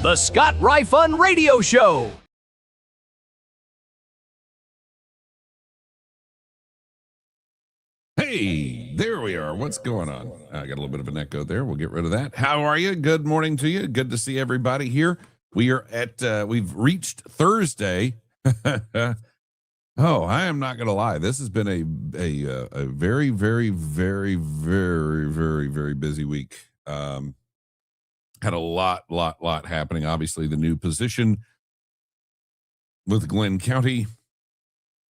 The Scott Ryfun Radio Show. Hey, there we are. What's going on? I got a little bit of an echo there. We'll get rid of that. How are you? Good morning to you. Good to see everybody here. We are at, we've reached Thursday. Oh, I am not going to lie. This has been a very, very, very, very, very, very busy week. Had a lot happening. Obviously, the new position with Glenn County,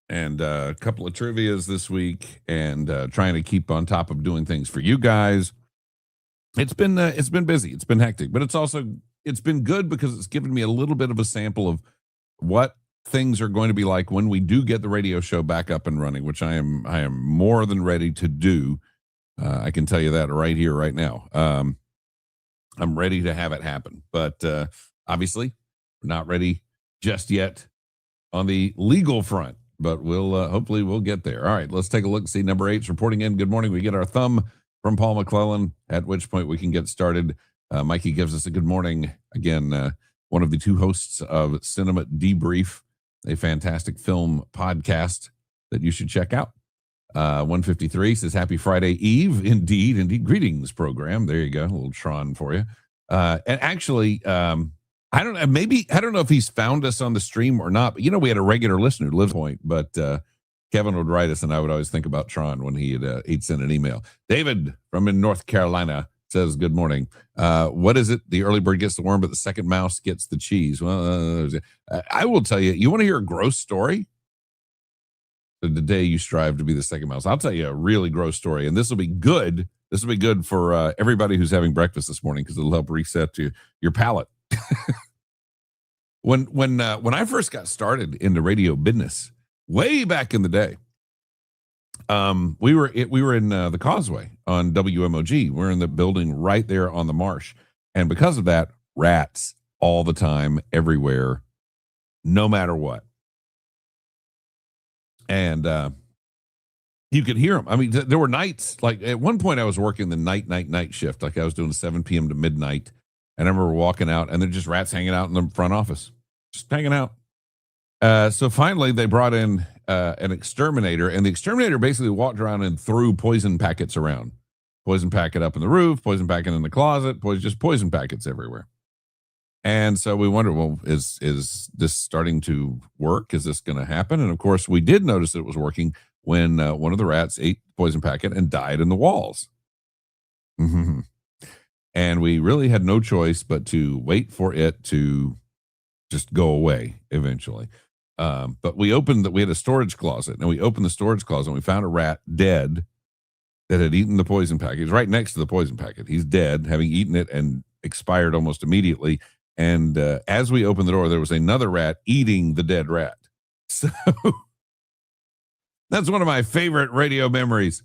and a couple of trivias this week, and trying to keep on top of doing things for you guys. It's been busy. It's been hectic, but it's been good because it's given me a little bit of a sample of what things are going to be like when we do get the radio show back up and running, which I am more than ready to do. I can tell you that right here, right now. I'm ready to have it happen, but obviously we're not ready just yet on the legal front. But we'll hopefully we'll get there. All right, let's take a look. See, number 8's reporting in. Good morning. We get our thumb from Paul McClellan, at which point we can get started. Mikey gives us a good morning. Again, one of the two hosts of Cinema Debrief, a fantastic film podcast that you should check out. 153 says, happy Friday Eve. Indeed. Greetings, program. There you go. A little Tron for you. And actually, I don't know if he's found us on the stream or not, but we had a regular listener who lives point, but Kevin would write us, and I would always think about Tron when he'd send an email. David from in North Carolina says, good morning. What is it? The early bird gets the worm, but the second mouse gets the cheese. Well, I will tell you, you want to hear a gross story? The day you strive to be the second mouse. I'll tell you a really gross story, and this will be good. This will be good for everybody who's having breakfast this morning, because it'll help reset your palate. When I first got started in the radio business, way back in the day, we were in the Causeway on WMOG. We're in the building right there on the marsh, and because of that, rats all the time, everywhere, no matter what. And you could hear them. I mean, there were nights, like at one point I was working the night shift, like I was doing 7 p.m. to midnight. And I remember walking out, and they're just rats hanging out in the front office, just hanging out. So finally, they brought in an exterminator, and the exterminator basically walked around and threw poison packets around. Poison packet up in the roof, poison packet in the closet, just poison packets everywhere. And so we wondered, well, is this starting to work? Is this going to happen? And of course, we did notice that it was working when one of the rats ate poison packet and died in the walls. Mm-hmm. And we really had no choice but to wait for it to just go away eventually. But we had a storage closet, and we opened the storage closet, and we found a rat dead that had eaten the poison packet. He's right next to the poison packet. He's dead, having eaten it and expired almost immediately. And as we opened the door, there was another rat eating the dead rat. So that's one of my favorite radio memories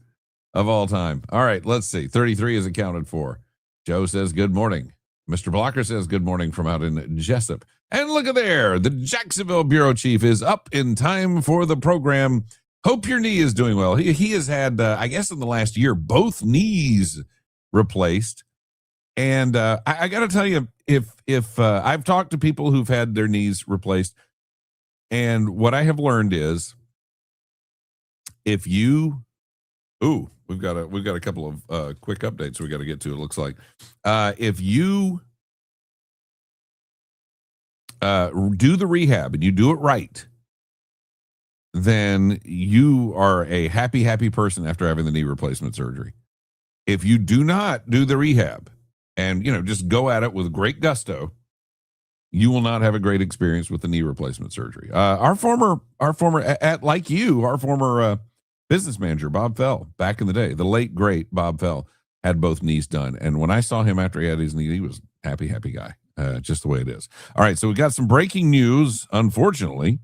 of all time. All right, let's see. 33 is accounted for. Joe says, good morning. Mr. Blocker says, good morning from out in Jessup. And look at there. The Jacksonville bureau chief is up in time for the program. Hope your knee is doing well. He has had, I guess in the last year, both knees replaced. And I got to tell you, if I've talked to people who've had their knees replaced, and what I have learned is, if you, we've got a couple of quick updates we got to get to. It looks like if you do the rehab and you do it right, then you are a happy person after having the knee replacement surgery. If you do not do the rehab and just go at it with great gusto, you will not have a great experience with the knee replacement surgery. Our former business manager, Bob Fell, back in the day, the late, great Bob Fell, had both knees done. And when I saw him after he had his knee, he was happy guy, just the way it is. All right, so we got some breaking news, unfortunately,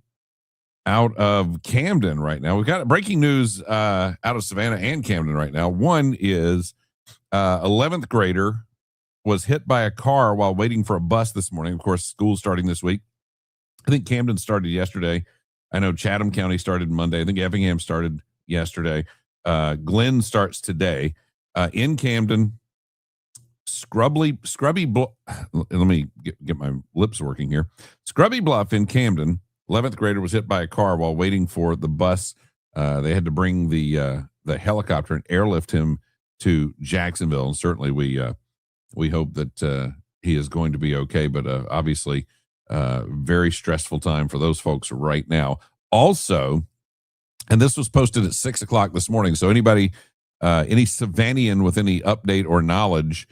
out of Camden right now. We've got breaking news out of Savannah and Camden right now. One is 11th grader was hit by a car while waiting for a bus this morning. Of course, school's starting this week. I think Camden started yesterday. I know Chatham County started Monday. I think Effingham started yesterday. Glenn starts today. In Camden, Let me get my lips working here. Scrubby Bluff in Camden, 11th grader was hit by a car while waiting for the bus. They had to bring the helicopter and airlift him to Jacksonville, and certainly we hope that he is going to be okay. But obviously, very stressful time for those folks right now. Also, and this was posted at 6:00 this morning. So anybody, any Savannian with any update or knowledge,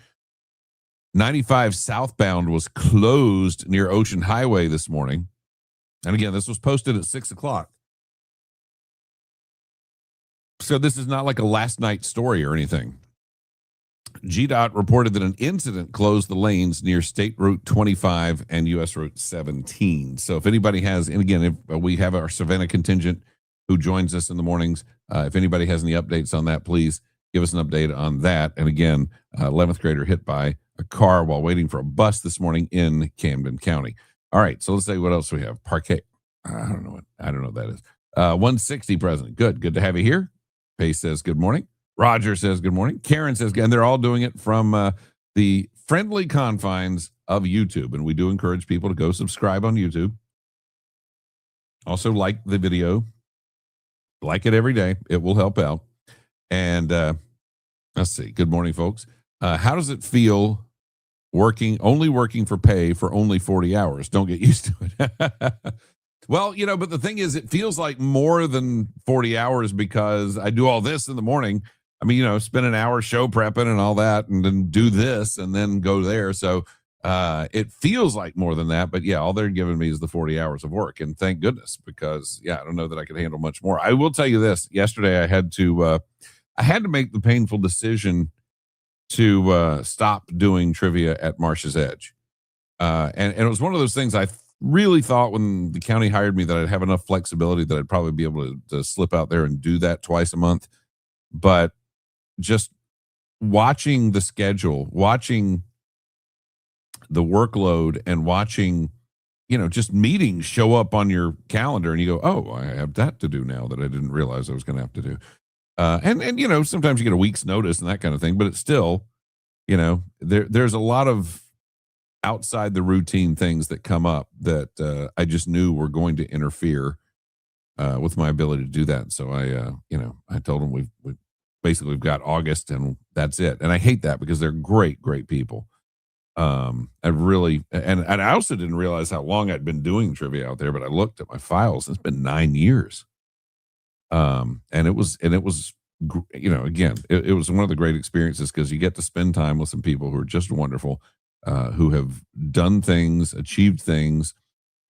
95 southbound was closed near Ocean Highway this morning. And again, this was posted at 6:00. So this is not like a last night story or anything. GDOT reported that an incident closed the lanes near State Route 25 and US Route 17. So if anybody has, and again, if we have our Savannah contingent who joins us in the mornings, if anybody has any updates on that, please give us an update on that. And again, 11th grader hit by a car while waiting for a bus this morning in Camden County. All right, so let's see what else we have. Parquet. I don't know what that is. 160 president. Good to have you here. Pace says good morning. Roger says good morning. Karen says, and they're all doing it from the friendly confines of YouTube. And we do encourage people to go subscribe on YouTube. Also like the video. Like it every day. It will help out. And let's see. Good morning, folks. How does it feel only working for pay for only 40 hours? Don't get used to it. Well, but the thing is, it feels like more than 40 hours because I do all this in the morning. I mean, spend an hour show prepping and all that, and then do this and then go there. So it feels like more than that. But yeah, all they're giving me is the 40 hours of work. And thank goodness, because I don't know that I could handle much more. I will tell you this. Yesterday, I had to make the painful decision to stop doing trivia at Marsh's Edge. And it was one of those things I really thought when the county hired me that I'd have enough flexibility that I'd probably be able to slip out there and do that twice a month. But just watching the schedule, watching the workload, and watching, just meetings show up on your calendar, and you go, oh, I have that to do now that I didn't realize I was going to have to do. And sometimes you get a week's notice and that kind of thing, but it's still, there's a lot of outside the routine things that come up that I just knew were going to interfere with my ability to do that. So I told them we've got August and that's it. And I hate that because they're great people. I really, and I also didn't realize how long I'd been doing trivia out there, but I looked at my files and it's been 9 years. And it was, again, it was one of the great experiences because you get to spend time with some people who are just wonderful, who have done things, achieved things.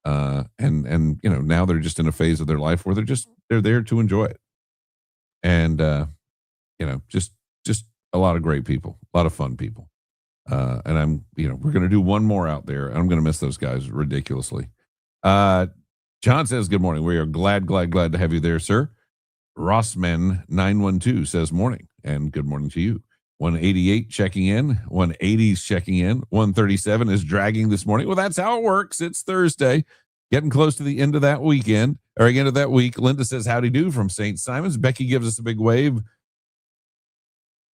And now they're just in a phase of their life where they're there to enjoy it. And, just a lot of great people, a lot of fun people. And I'm, we're going to do one more out there. And I'm going to miss those guys ridiculously. John says, good morning. We are glad to have you there, sir. Rossman 912 says morning and good morning to you. 188 checking in, 180's checking in, 137 is dragging this morning. Well, that's how it works. It's Thursday, getting close to the end of that weekend or end of that week. Linda says, howdy do from St. Simons. Becky gives us a big wave.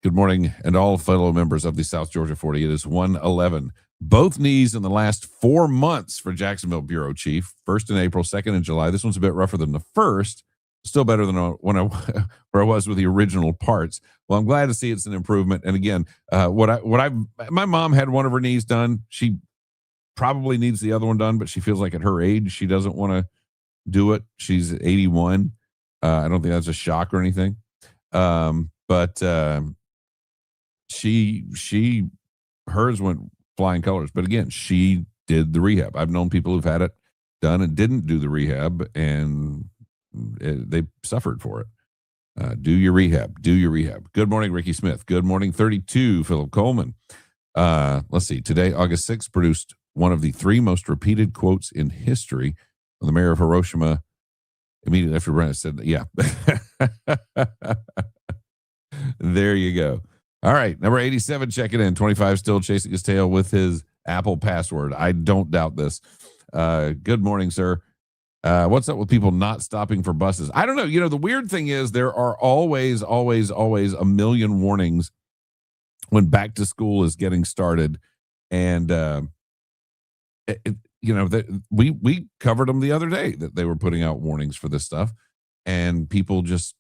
Good morning, and all fellow members of the South Georgia 40. It is 111. Both knees in the last 4 months for Jacksonville Bureau Chief. First in April, second in July. This one's a bit rougher than the first. Still better than where I was with the original parts. Well, I'm glad to see it's an improvement. And again, my mom had one of her knees done. She probably needs the other one done, but she feels like at her age, she doesn't want to do it. She's 81. I don't think that's a shock or anything. But hers went flying colors. But again, she did the rehab. I've known people who've had it done and didn't do the rehab, and they suffered for it. Do your rehab. Good morning, Ricky Smith. Good morning, 32, Philip Coleman. Let's see. Today, August 6th, produced one of the 3 most repeated quotes in history. The mayor of Hiroshima immediately after Brent said, yeah. There you go. All right. Number 87, checking in. 25 still chasing his tail with his Apple password. I don't doubt this. Good morning, sir. What's up with people not stopping for buses? I don't know. The weird thing is there are always a million warnings when back to school is getting started, and we covered them the other day that they were putting out warnings for this stuff, and people just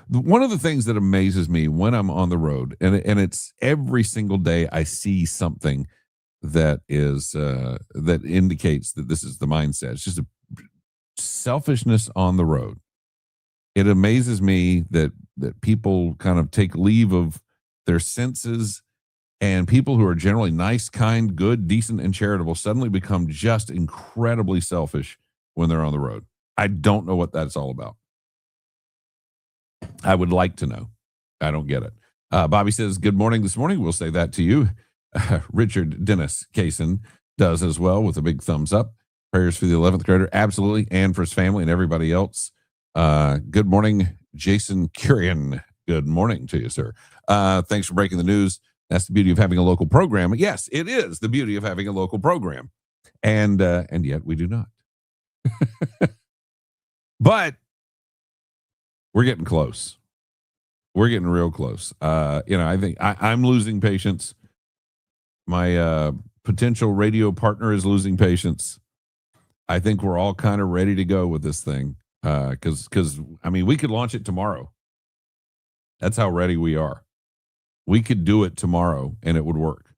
one of the things that amazes me when I'm on the road, and it's every single day I see something that is that indicates that this is the mindset. It's just a selfishness on the road. It amazes me that people kind of take leave of their senses, and people who are generally nice, kind, good, decent, and charitable suddenly become just incredibly selfish when they're on the road. I don't know what that's all about. I would like to know. I don't get it. Bobby says, good morning this morning. We'll say that to you. Richard Dennis Kaysen does as well with a big thumbs up. Prayers for the 11th grader. Absolutely. And for his family and everybody else. Good morning, Jason Curian. Good morning to you, sir. Thanks for breaking the news. That's the beauty of having a local program. Yes, it is the beauty of having a local program. And yet we do not. But we're getting close. We're getting real close. I think I'm losing patience. My potential radio partner is losing patience. I think we're all kind of ready to go with this thing. Because we could launch it tomorrow. That's how ready we are. We could do it tomorrow and it would work.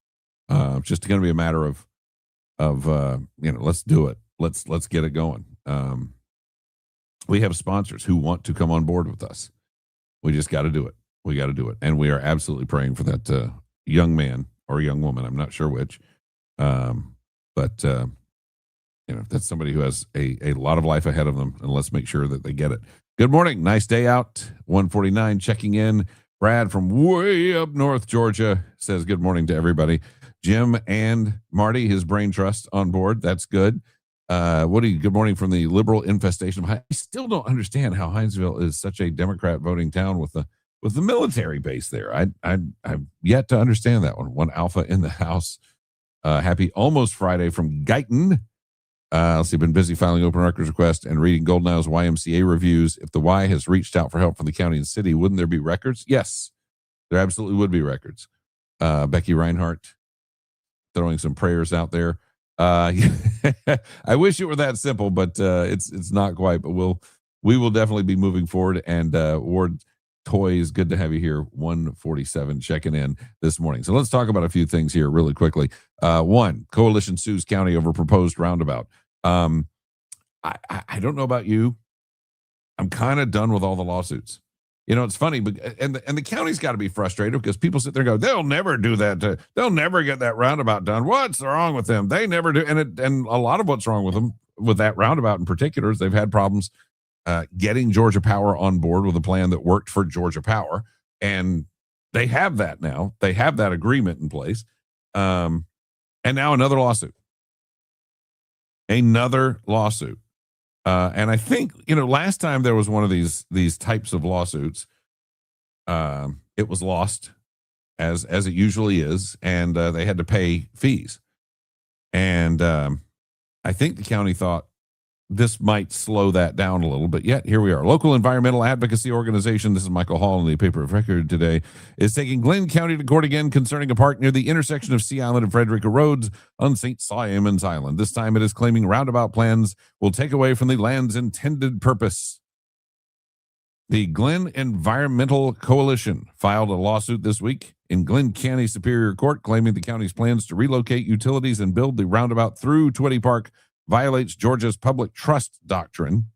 It's just going to be a matter of let's do it. Let's get it going. We have sponsors who want to come on board with us. We just got to do it. We got to do it. And we are absolutely praying for that young man or young woman. I'm not sure which. But that's somebody who has a lot of life ahead of them, and let's make sure that they get it. Good morning. Nice day out. 149 checking in. Brad from way up north Georgia says good morning to everybody. Jim and Marty, his brain trust on board. That's good. Woody, good morning from the liberal infestation of I still don't understand how Hinesville is such a Democrat voting town with the military base there. I've yet to understand that one. One alpha in the house. Happy almost Friday from Guyton. Let's see, been busy filing open records request and reading Golden Isles YMCA reviews. If the Y has reached out for help from the county and city, wouldn't there be records? Yes, there absolutely would be records. Becky Reinhart throwing some prayers out there. I wish it were that simple, but it's not quite. But we will definitely be moving forward. And Ward Toys, good to have you here. 147 checking in this morning. So let's talk about a few things here really quickly. One, coalition sues county over proposed roundabout. I don't know about you. I'm kind of done with all the lawsuits. It's funny, but and the county's got to be frustrated because people sit there and go, they'll never do that. They'll never get that roundabout done. What's wrong with them? They never do. And a lot of what's wrong with them, with that roundabout in particular, is they've had problems getting Georgia Power on board with a plan that worked for Georgia Power. And they have that now. They have that agreement in place. And now another lawsuit. Another lawsuit. And I think, last time there was one of these types of lawsuits, it was lost as it usually is, and they had to pay fees. And I think the county thought this might slow that down a little, but yet here we are. Local environmental advocacy organization, this is Michael Hall in the paper of record today, is taking Glenn County to court again concerning a park near the intersection of Sea Island and Frederica Roads on St. Simon's Island. This time it is claiming roundabout plans will take away from the land's intended purpose. The Glenn Environmental Coalition filed a lawsuit this week in Glenn County Superior Court claiming the county's plans to relocate utilities and build the roundabout through Twitty Park violates Georgia's public trust doctrine.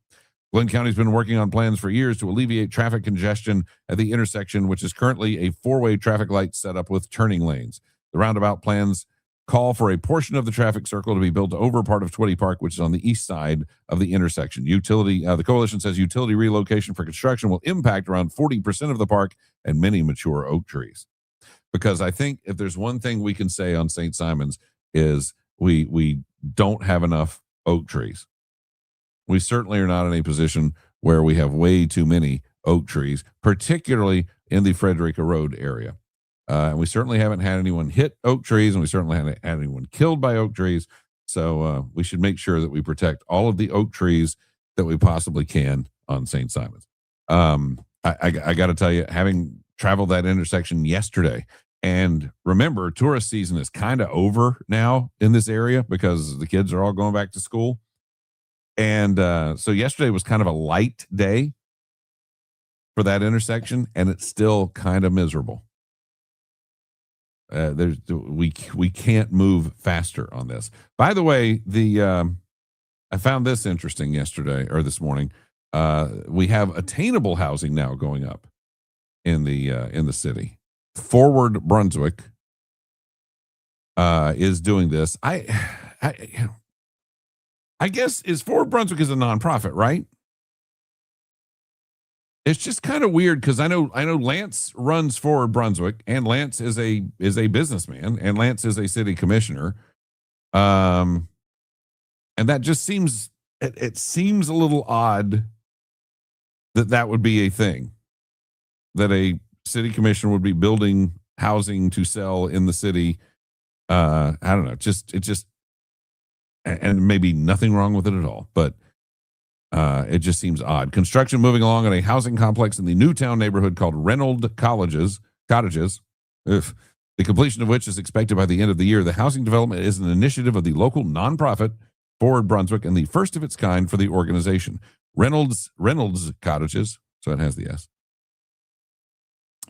Glenn County's been working on plans for years to alleviate traffic congestion at the intersection, which is currently a four-way traffic light setup with turning lanes. The roundabout plans call for a portion of the traffic circle to be built over part of Twitty Park, which is on the east side of the intersection. The coalition says utility relocation for construction will impact around 40% of the park and many mature oak trees. Because I think if there's one thing we can say on St. Simon's is we don't have enough oak trees. We certainly are not in a position where we have way too many oak trees, particularly in the Frederica Road area. And we certainly haven't had anyone hit oak trees, and we certainly haven't had anyone killed by oak trees. So we should make sure that we protect all of the oak trees that we possibly can on St. Simon's. I got to tell you, having traveled that intersection yesterday. And remember, tourist season is kind of over now in this area because the kids are all going back to school. And so yesterday was kind of a light day for that intersection, and it's still kind of miserable. We can't move faster on this. By the way, I found this interesting yesterday or this morning. We have attainable housing now going up in the city. Forward Brunswick is doing this. I guess is Forward Brunswick is a nonprofit, right? It's just kind of weird because I know Lance runs Forward Brunswick, and Lance is a businessman, and Lance is a city commissioner. And that just seems it seems a little odd that would be a thing, that a city commissioner would be building housing to sell in the city. I don't know, and maybe nothing wrong with it at all, but it just seems odd. Construction moving along on a housing complex in the Newtown neighborhood called Reynolds Cottages. The completion of which is expected by the end of the year. The housing development is an initiative of the local nonprofit Forward Brunswick and the first of its kind for the organization. Reynolds Cottages, so it has the S,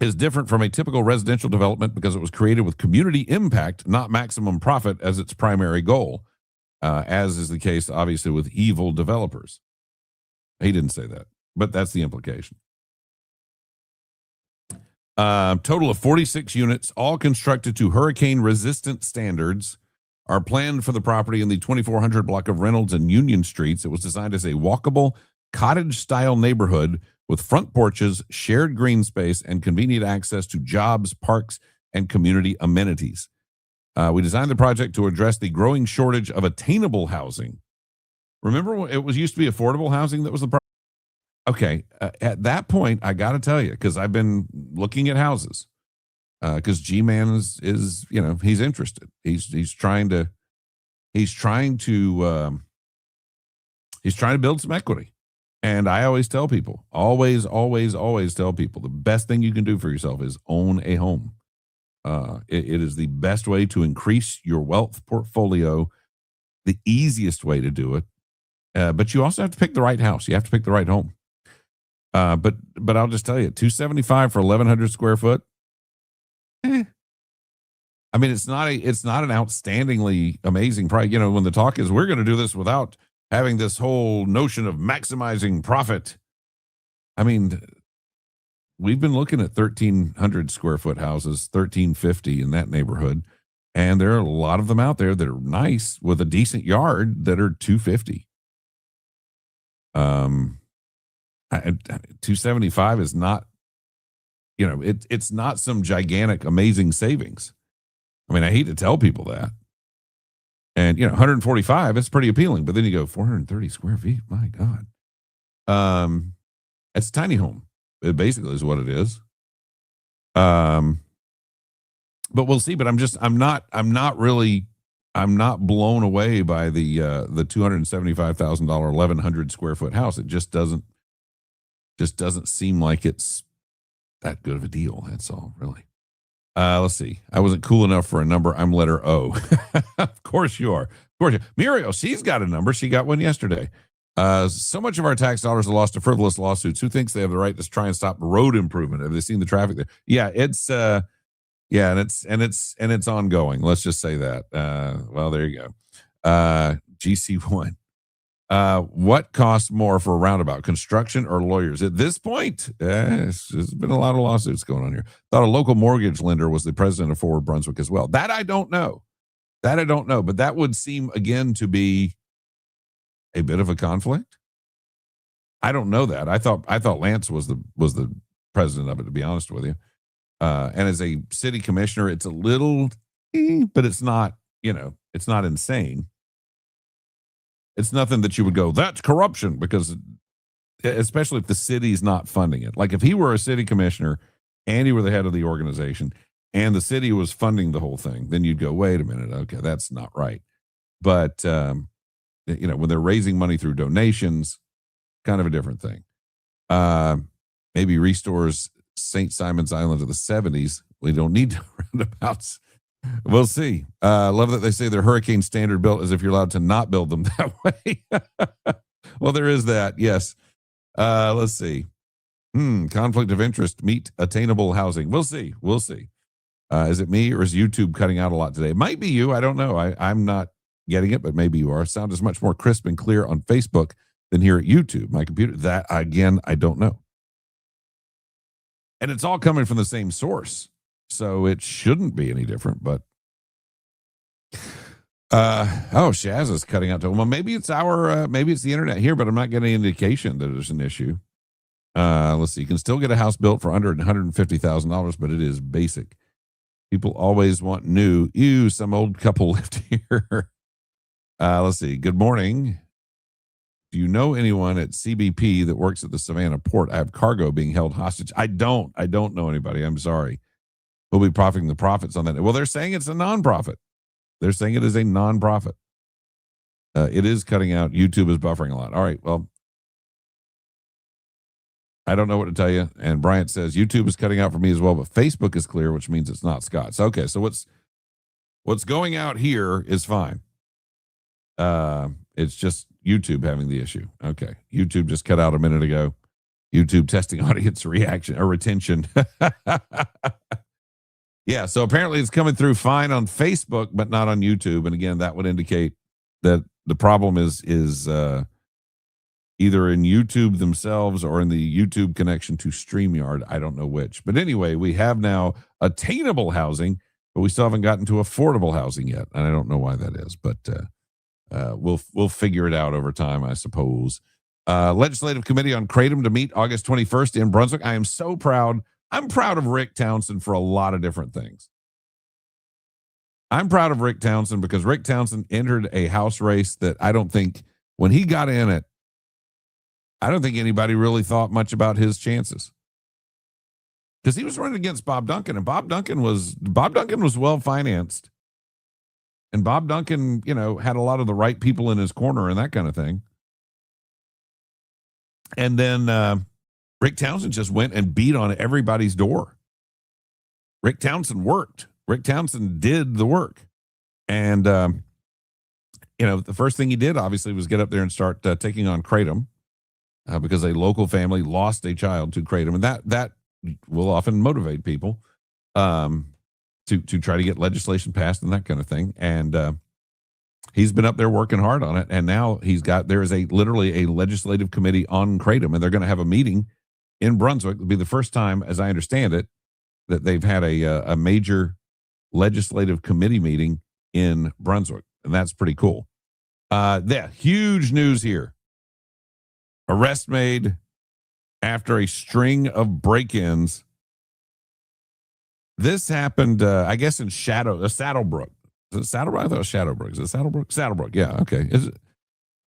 is different from a typical residential development because it was created with community impact, not maximum profit, as its primary goal, as is the case, obviously, with evil developers. He didn't say that, but that's the implication. Total of 46 units, all constructed to hurricane-resistant standards, are planned for the property in the 2400 block of Reynolds and Union Streets. It was designed as a walkable, cottage-style neighborhood with front porches, shared green space, and convenient access to jobs, parks, and community amenities. We designed the project to address the growing shortage of attainable housing. Remember, it used to be affordable housing that was the problem? Okay, at that point, I got to tell you, because I've been looking at houses, because G-Man is he's interested. He's trying to build some equity. And I always tell people, always tell people, the best thing you can do for yourself is own a home. It is the best way to increase your wealth portfolio, the easiest way to do it. But you also have to pick the right house. You have to pick the right home. But I'll just tell you, $275 for 1,100 square foot. I mean, it's not an outstandingly amazing price. When the talk is we're going to do this without having this whole notion of maximizing profit. I mean, we've been looking at 1,300 square foot houses, 1,350 in that neighborhood, and there are a lot of them out there that are nice with a decent yard that are 250. 275 is not, it's not some gigantic, amazing savings. I mean, I hate to tell people that. And, 145, it's pretty appealing. But then you go 430 square feet. My God. It's a tiny home. It basically is what it is. But we'll see. But I'm not blown away by the $275,000, 1,100 square foot house. It just doesn't seem like it's that good of a deal. That's all, really. Let's see. I wasn't cool enough for a number. I'm letter O. Of course you are. Of course. Muriel, she's got a number. She got one yesterday. So much of our tax dollars are lost to frivolous lawsuits. Who thinks they have the right to try and stop road improvement? Have they seen the traffic there? Yeah, it's and it's ongoing. Let's just say that. Well, there you go. GC1. What costs more for a roundabout, construction or lawyers? At this point, there's been a lot of lawsuits going on here. Thought a local mortgage lender was the president of Forward Brunswick as well. That I don't know. But that would seem, again, to be a bit of a conflict. I don't know that. I thought Lance was the president of it, to be honest with you. And as a city commissioner, it's a little, but it's not, it's not insane. It's nothing that you would go, that's corruption, because especially if the city's not funding it. Like if he were a city commissioner and he were the head of the organization and the city was funding the whole thing, then you'd go, wait a minute. Okay, that's not right. But, when they're raising money through donations, kind of a different thing. Maybe restores St. Simon's Island of the 70s. We don't need roundabouts. We'll see. Love that they say they're hurricane standard built, as if you're allowed to not build them that way. Well, there is that. Yes. Let's see. Conflict of interest, meet attainable housing. We'll see. We'll see. Is it me or is YouTube cutting out a lot today? It might be you. I don't know. I'm not getting it, but maybe you are. Sound is much more crisp and clear on Facebook than here at YouTube. My computer, that again, I don't know. And it's all coming from the same source. So it shouldn't be any different, but Shaz is cutting out. Well, maybe it's maybe it's the internet here, but I'm not getting any indication that there's an issue. Let's see. You can still get a house built for under $150,000, but it is basic. People always want new. Ew, some old couple lived here. Let's see. Good morning. Do you know anyone at CBP that works at the Savannah port? I have cargo being held hostage. I don't know anybody. I'm sorry. We'll be profiting the profits on that. Well, they're saying it's a nonprofit. They're saying it is a nonprofit. It is cutting out. YouTube is buffering a lot. All right. Well, I don't know what to tell you. And Bryant says YouTube is cutting out for me as well, but Facebook is clear, which means it's not Scott's. Okay. So what's going out here is fine. It's just YouTube having the issue. Okay. YouTube just cut out a minute ago. YouTube testing audience reaction or retention. Yeah. So apparently it's coming through fine on Facebook, but not on YouTube. And again, that would indicate that the problem is either in YouTube themselves or in the YouTube connection to StreamYard. I don't know which. But anyway, we have now attainable housing, but we still haven't gotten to affordable housing yet. And I don't know why that is, but we'll figure it out over time, I suppose. Legislative Committee on Kratom to meet August 21st in Brunswick. I am so proud. I'm proud of Rick Townsend for a lot of different things. I'm proud of Rick Townsend because Rick Townsend entered a House race that I don't think, when he got in it, I don't think anybody really thought much about his chances. Because he was running against Bob Duncan, and Bob Duncan was well financed. And Bob Duncan, had a lot of the right people in his corner and that kind of thing. And then Rick Townsend just went and beat on everybody's door. Rick Townsend worked. Rick Townsend did the work. And, the first thing he did, obviously, was get up there and start taking on Kratom because a local family lost a child to Kratom. And that will often motivate people to try to get legislation passed and that kind of thing. And he's been up there working hard on it. And now there is literally a legislative committee on Kratom, and they're going to have a meeting in Brunswick. It'll be the first time, as I understand it, that they've had a major legislative committee meeting in Brunswick. And that's pretty cool. Huge news here. Arrest made after a string of break-ins. This happened, I guess, in Saddlebrook. Is it Saddlebrook? I thought it was Shadowbrook. Is it Saddlebrook? Saddlebrook. Yeah. Okay.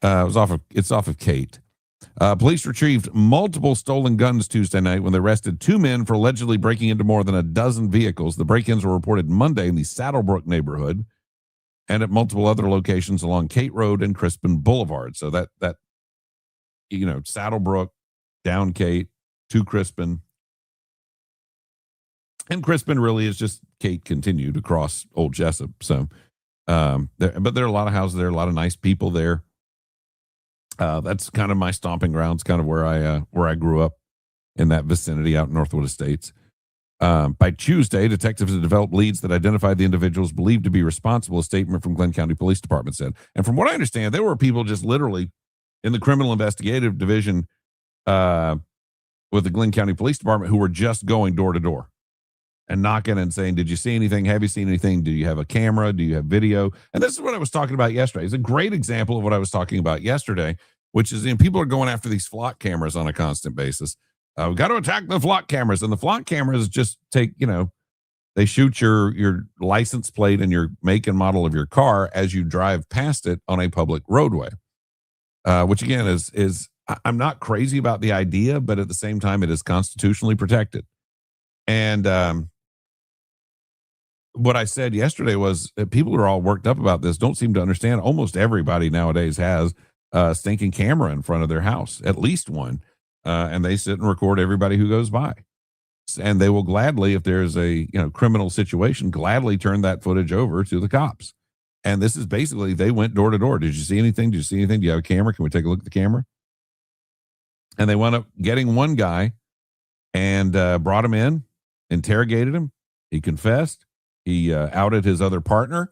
It's off of Kate. Police retrieved multiple stolen guns Tuesday night when they arrested two men for allegedly breaking into more than a dozen vehicles. The break-ins were reported Monday in the Saddlebrook neighborhood and at multiple other locations along Kate Road and Crispin Boulevard. So that Saddlebrook, down Kate, to Crispin. And Crispin really is just Kate continued across Old Jessup. So, but there are a lot of houses there, a lot of nice people there. That's kind of my stomping grounds, kind of where I grew up, in that vicinity out in Northwood Estates. By Tuesday, detectives had developed leads that identified the individuals believed to be responsible, a statement from Glenn County Police Department said. And from what I understand, there were people just literally in the criminal investigative division with the Glenn County Police Department who were just going door to door and knocking and saying, did you see anything? Have you seen anything? Do you have a camera? Do you have video? And this is what I was talking about yesterday. It's a great example of what I was talking about yesterday, which is people are going after these flock cameras on a constant basis. We've got to attack the flock cameras. And the flock cameras just take, they shoot your license plate and your make and model of your car as you drive past it on a public roadway. Which again is I'm not crazy about the idea, but at the same time, it is constitutionally protected. And what I said yesterday was that people who are all worked up about this don't seem to understand. Almost everybody nowadays has a stinking camera in front of their house, at least one. And they sit and record everybody who goes by. and they will gladly, if there's a criminal situation, gladly turn that footage over to the cops. And this is basically, they went door to door. Did you see anything? Did you see anything? Do you have a camera? Can we take a look at the camera? And they wound up getting one guy and brought him in, interrogated him. He confessed. He outed his other partner.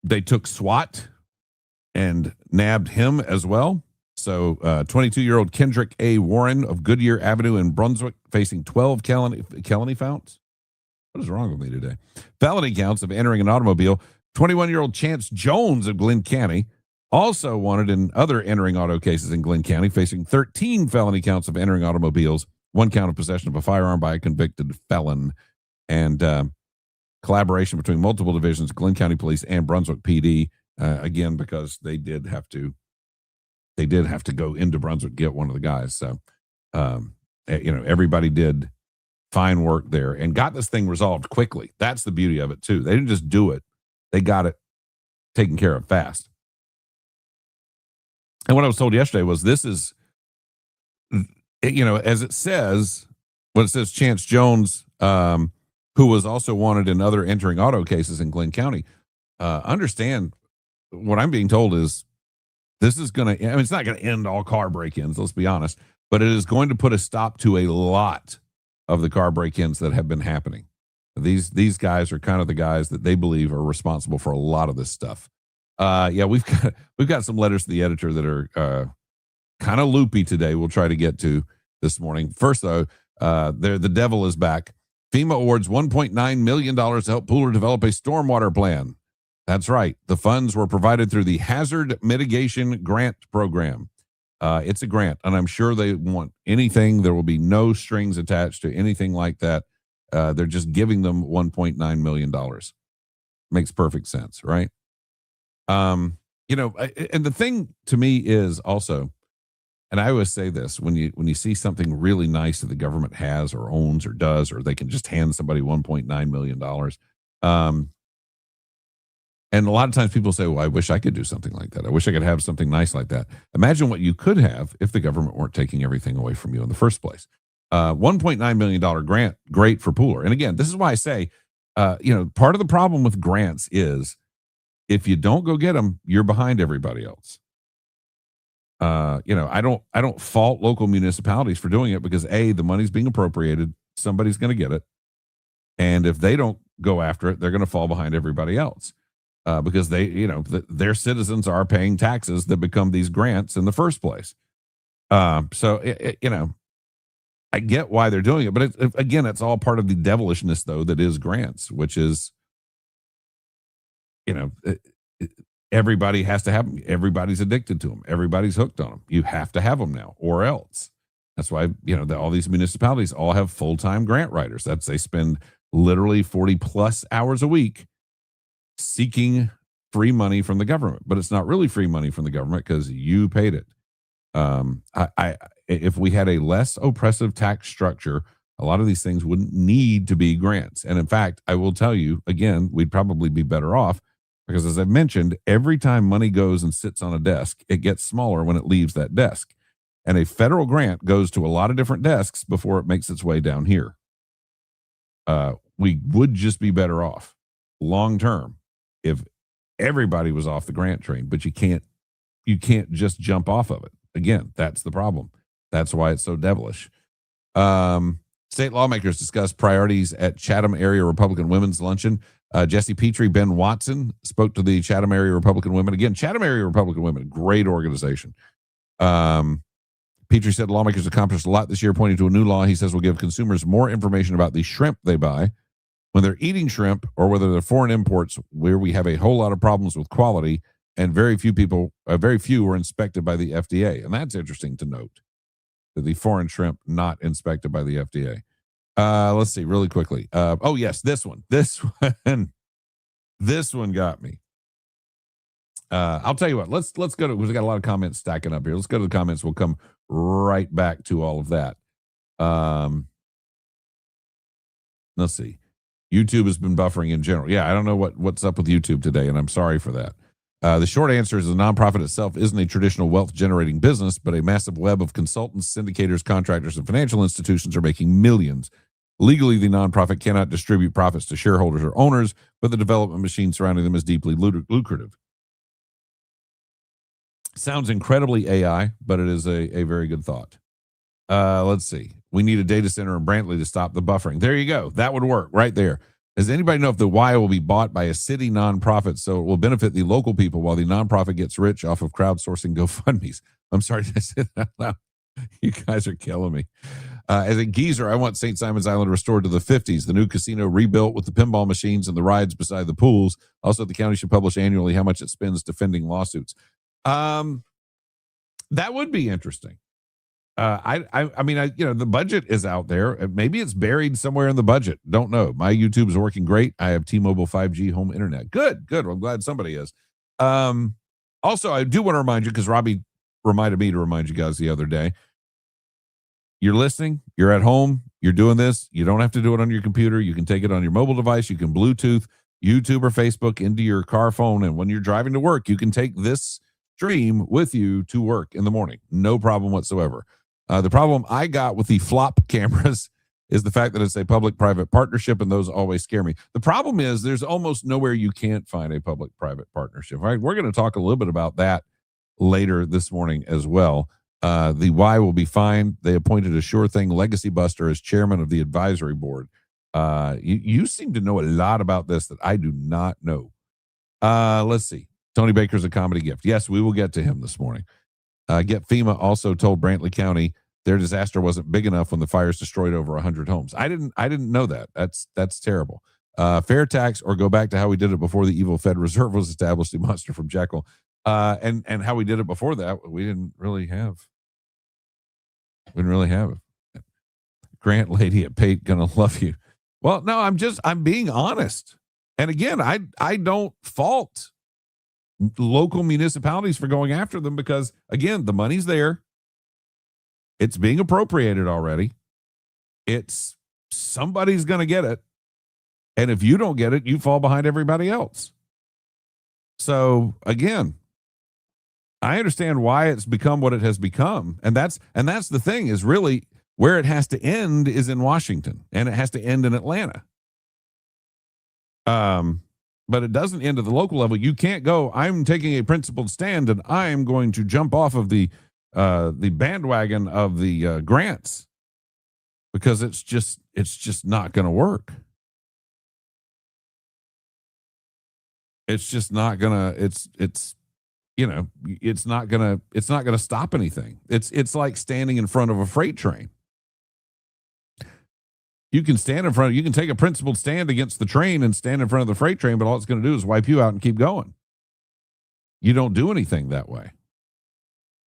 They took SWAT and nabbed him as well. So 22-year-old Kendrick A. Warren of Goodyear Avenue in Brunswick facing 12 felony counts. What is wrong with me today? Felony counts of entering an automobile. 21-year-old Chance Jones of Glenn County, also wanted in other entering auto cases in Glenn County, facing 13 felony counts of entering automobiles, 1 count of possession of a firearm by a convicted felon, and collaboration between multiple divisions, Glenn County Police and Brunswick PD, again, because they did have to go into Brunswick to get one of the guys. So, everybody did fine work there and got this thing resolved quickly. That's the beauty of it, too. They didn't just do it. They got it taken care of fast. And what I was told yesterday was this is, as it says, when it says Chance Jones, who was also wanted in other entering auto cases in Glenn County, understand what I'm being told is this is going to, it's not going to end all car break-ins, let's be honest, but it is going to put a stop to a lot of the car break-ins that have been happening. These guys are kind of the guys that they believe are responsible for a lot of this stuff. We've got some letters to the editor that are kind of loopy today. We'll try to get to this morning. First, though, the devil is back. FEMA awards $1.9 million to help Pooler develop a stormwater plan. That's right. The funds were provided through the Hazard Mitigation Grant Program. It's a grant, and I'm sure they want anything. There will be no strings attached to anything like that. They're just giving them $1.9 million. Makes perfect sense, right? And the thing to me is also, and I always say this, when you see something really nice that the government has or owns or does, or they can just hand somebody $1.9 million. And a lot of times people say, well, I wish I could do something like that. I wish I could have something nice like that. Imagine what you could have if the government weren't taking everything away from you in the first place. $1.9 million grant, great for Pooler. And again, this is why I say, part of the problem with grants is if you don't go get them, you're behind everybody else. I don't fault local municipalities for doing it because A, the money's being appropriated, somebody's going to get it. And if they don't go after it, they're going to fall behind everybody else. Because their citizens are paying taxes that become these grants in the first place. I get why they're doing it, but again, it's all part of the devilishness, though, that is grants, which is, everybody has to have them. Everybody's addicted to them. Everybody's hooked on them. You have to have them now, or else. That's why all these municipalities all have full-time grant writers. They spend literally 40 plus hours a week seeking free money from the government, but it's not really free money from the government because you paid it. If we had a less oppressive tax structure, a lot of these things wouldn't need to be grants. And in fact, I will tell you again, we'd probably be better off because, as I've mentioned, every time money goes and sits on a desk, it gets smaller when it leaves that desk. And a federal grant goes to a lot of different desks before it makes its way down here. We would just be better off long term if everybody was off the grant train, but you can't just jump off of it. Again, that's the problem. That's why it's so devilish. State lawmakers discuss priorities at Chatham Area Republican Women's Luncheon. Jesse Petrie, Ben Watson spoke to the Chatham Area Republican Women. Again, Chatham Area Republican Women, great organization. Petrie said lawmakers accomplished a lot this year, pointing to a new law he says will give consumers more information about the shrimp they buy when they're eating shrimp, or whether they're foreign imports, where we have a whole lot of problems with quality, and very few were inspected by the FDA. And that's interesting to note, that the foreign shrimp not inspected by the FDA. Let's see really quickly. Yes, this one got me. I'll tell you what, let's go to, we've got a lot of comments stacking up here. Let's go to the comments. We'll come right back to all of that. Let's see. YouTube has been buffering in general. Yeah, I don't know what's up with YouTube today, and I'm sorry for that. The short answer is the nonprofit itself isn't a traditional wealth generating business, but a massive web of consultants, syndicators, contractors, and financial institutions are making millions. Legally, the nonprofit cannot distribute profits to shareholders or owners, but the development machine surrounding them is deeply lucrative. Sounds incredibly AI, but it is a very good thought. Let's see. We need a data center in Brantley to stop the buffering. There you go. That would work right there. Does anybody know if the Y will be bought by a city nonprofit so it will benefit the local people while the nonprofit gets rich off of crowdsourcing GoFundMe's? I'm sorry to say that out loud. You guys are killing me. As a geezer, I want St. Simon's Island restored to the 50s. The new casino rebuilt with the pinball machines and the rides beside the pools. Also, the county should publish annually how much it spends defending lawsuits. That would be interesting. I mean, the budget is out there. Maybe it's buried somewhere in the budget. Don't know. My YouTube is working great. I have T-Mobile 5G home internet. Good. Well, I'm glad somebody is. Also, I do want to remind you, because Robbie reminded me to remind you guys the other day. You're listening. You're at home. You're doing this. You don't have to do it on your computer. You can take it on your mobile device. You can Bluetooth YouTube or Facebook into your car phone. And when you're driving to work, you can take this stream with you to work in the morning. No problem whatsoever. The problem I got with the flop cameras is the fact that it's a public-private partnership, and those always scare me. The problem is there's almost nowhere you can't find a public-private partnership. Right? We're going to talk a little bit about that later this morning as well. The Y will be fine. They appointed a sure thing legacy buster as chairman of the advisory board. You seem to know a lot about this that I do not know. Let's see. Tony Baker's a comedy gift. Yes, we will get to him this morning. Get FEMA also told Brantley County their disaster wasn't big enough when the fires destroyed over 100 homes. I didn't know that. That's terrible. Fair tax, or go back to how we did it before the evil Fed Reserve was established, the monster from Jekyll. And how we did it before that, we didn't really have. Grant lady at Pate gonna love you. Well, no, I'm being honest. And again, I don't fault local municipalities for going after them, because again, the money's there. It's being appropriated already. It's somebody's going to get it. And if you don't get it, you fall behind everybody else. So again, I understand why it's become what it has become. And that's the thing, is really where it has to end is in Washington, and it has to end in Atlanta. But it doesn't end at the local level. You can't go, I'm taking a principled stand and I'm going to jump off of the bandwagon of the grants, because it's just not going to work. It's just not going to, it's not going to stop anything. It's like standing in front of a freight train. You can stand in front, you can take a principled stand against the train and stand in front of the freight train, but all it's going to do is wipe you out and keep going. You don't do anything that way.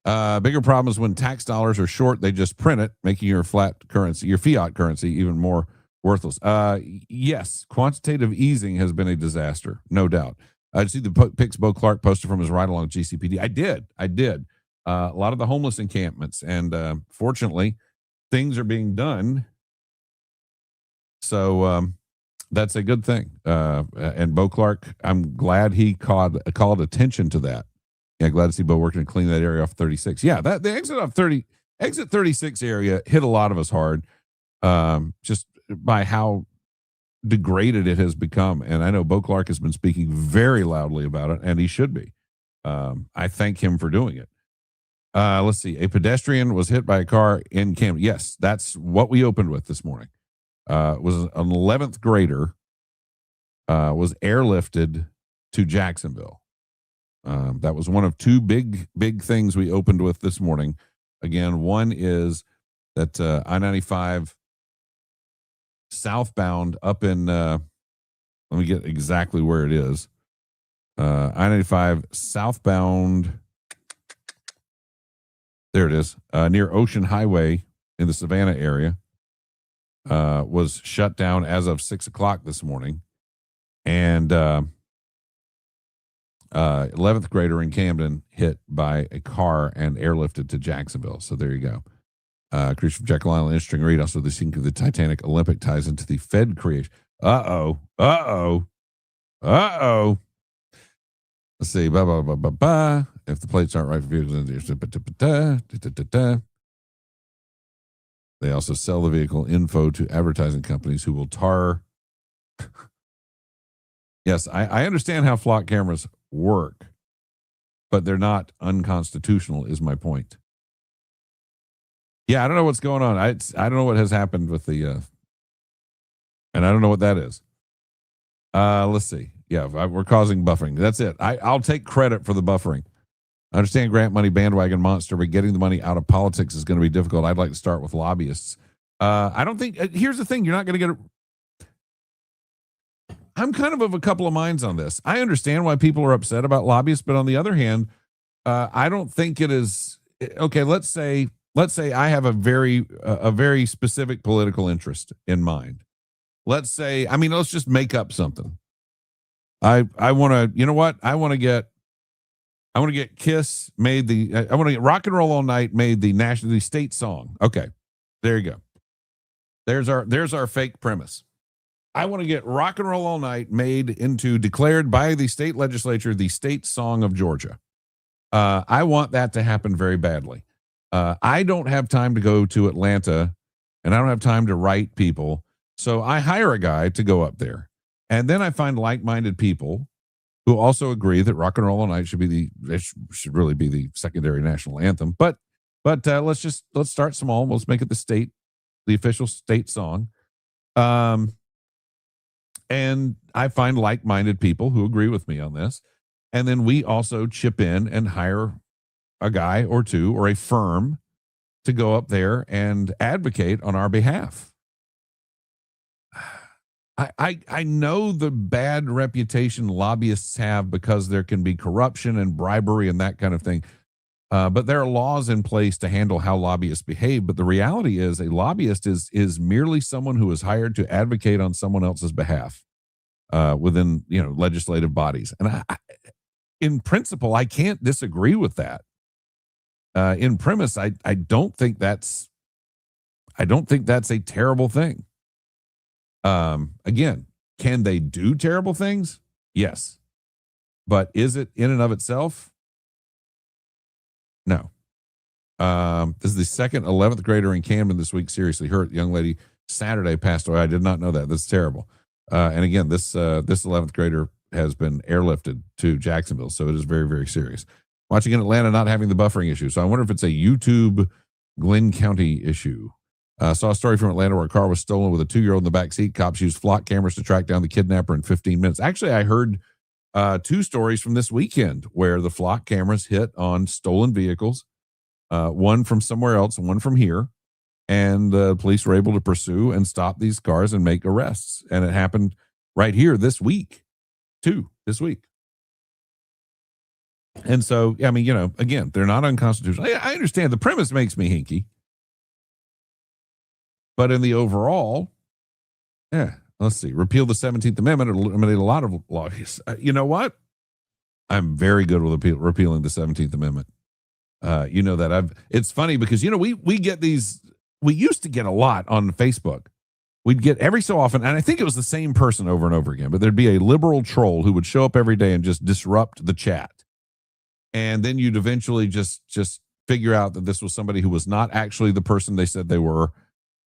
Bigger problem is when tax dollars are short, they just print it, making your fiat currency even more worthless. Yes, quantitative easing has been a disaster, no doubt. I see the pics Bo Clark posted from his ride along GCPD. I did. A lot of the homeless encampments, and fortunately, things are being done. So that's a good thing. And Bo Clark, I'm glad he called attention to that. Yeah, glad to see Bo working to clean that area off 36. Yeah, that the exit 36 area hit a lot of us hard, just by how degraded it has become. And I know Bo Clark has been speaking very loudly about it, and he should be. I thank him for doing it. Let's see. A pedestrian was hit by a car in Camden. Yes, that's what we opened with this morning. Was an 11th grader, was airlifted to Jacksonville. That was one of two big things we opened with this morning. Again, one is that I-95 southbound up in, let me get exactly where it is. I-95 southbound, there it is, near Ocean Highway in the Savannah area. Was shut down as of 6:00 this morning, and 11th grader in Camden hit by a car and airlifted to Jacksonville. So there you go. Creature from Jekyll Island, interesting read. Also, the sink of the Titanic Olympic ties into the Fed creation. Uh-oh. Let's see. Blah, blah, blah, blah, blah. If the plates aren't right for vehicles, they also sell the vehicle info to advertising companies who will tar. Yes, I understand how flock cameras work, but they're not unconstitutional, is my point. Yeah, I don't know what's going on. I don't know what has happened with the, and I don't know what that is. Let's see. Yeah, we're causing buffering. That's it. I'll take credit for the buffering. I understand grant money bandwagon monster, but getting the money out of politics is going to be difficult. I'd like to start with lobbyists. I don't think, here's the thing. You're not going to get it. I'm kind of a couple of minds on this. I understand why people are upset about lobbyists, but on the other hand, I don't think it is okay. Let's say I have a very specific political interest in mind. Let's say, I mean, let's just make up something. I want to, you know what? I want to get Kiss made I want to get Rock and Roll All Night made the state song. Okay, there you go. There's our fake premise. I want to get Rock and Roll All Night made into declared by the state legislature the state song of Georgia. I want that to happen very badly. I don't have time to go to Atlanta, and I don't have time to write people. So I hire a guy to go up there. And then I find like-minded people who also agree that Rock and Roll All Night should really be the secondary national anthem. But let's start small. Let's make it the official state song. And I find like-minded people who agree with me on this. And then we also chip in and hire a guy or two or a firm to go up there and advocate on our behalf. I know the bad reputation lobbyists have because there can be corruption and bribery and that kind of thing. But there are laws in place to handle how lobbyists behave. But the reality is a lobbyist is merely someone who is hired to advocate on someone else's behalf within, legislative bodies. And in principle, I can't disagree with that. In premise, I don't think that's a terrible thing. Again, can they do terrible things? Yes. But is it in and of itself? No. This is the second 11th grader in Camden this week. Seriously hurt. Young lady Saturday passed away. I did not know that. That's terrible. And again, this 11th grader has been airlifted to Jacksonville. So it is very, very serious. Watching in Atlanta, not having the buffering issue. So I wonder if it's a YouTube Glenn County issue. Saw a story from Atlanta where a car was stolen with a 2-year-old in the back seat. Cops used flock cameras to track down the kidnapper in 15 minutes. Actually, I heard 2 stories from this weekend where the flock cameras hit on stolen vehicles, one from somewhere else and one from here. And the police were able to pursue and stop these cars and make arrests. And it happened right here this week, too, this week. And so, I mean, again, they're not unconstitutional. I understand the premise makes me hinky. But in the overall, let's see. Repeal the 17th Amendment, eliminate a lot of laws. You know what? I'm very good with repealing the 17th Amendment. You know that it's funny because, we get these, we used to get a lot on Facebook. We'd get every so often, and I think it was the same person over and over again, but there'd be a liberal troll who would show up every day and just disrupt the chat. And then you'd eventually just figure out that this was somebody who was not actually the person they said they were.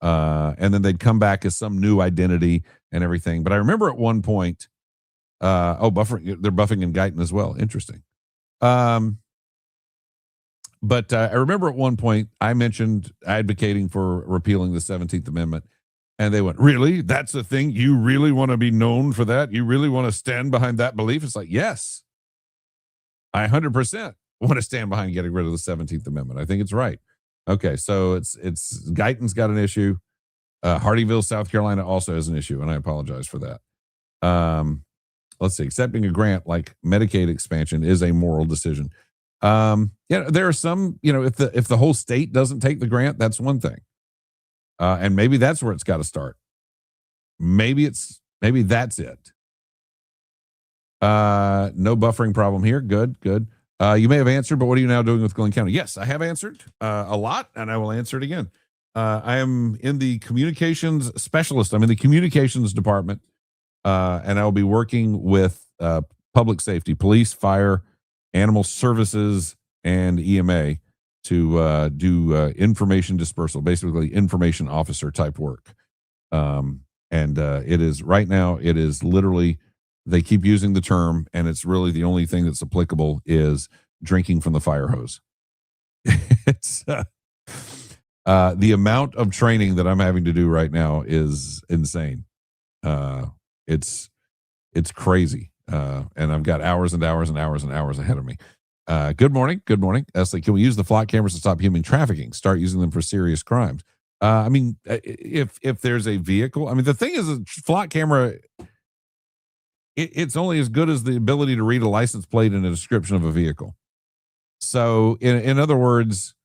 And then they'd come back as some new identity and everything. But I remember at one point, buffering, they're buffing in Guyton as well. Interesting. But I remember at one point I mentioned advocating for repealing the 17th Amendment. And they went, really? That's the thing? You really want to be known for that? You really want to stand behind that belief? It's like, yes, I 100% want to stand behind getting rid of the 17th Amendment. I think it's right. Okay, so it's Guyton's got an issue. Hardyville, South Carolina also has an issue, and I apologize for that. Let's see. Accepting a grant like Medicaid expansion is a moral decision. There are some, if the whole state doesn't take the grant, that's one thing. And maybe that's where it's got to start. Maybe that's it. No buffering problem here. Good. You may have answered, but what are you now doing with Glenn County? Yes, I have answered a lot, and I will answer it again. I am in the communications specialist. I'm in the communications department, and I will be working with public safety, police, fire, animal services, and EMA to do information dispersal, basically information officer type work. And it is right now, it is literally, they keep using the term, and it's really the only thing that's applicable is drinking from the fire hose. It's the amount of training that I'm having to do right now is insane. It's crazy. And I've got hours and hours and hours and hours ahead of me. Good morning. Good morning. Leslie, can we use the flock cameras to stop human trafficking? Start using them for serious crimes. I mean, if there's a vehicle, I mean, the thing is, a flock camera, it's only as good as the ability to read a license plate and a description of a vehicle. So, in other words,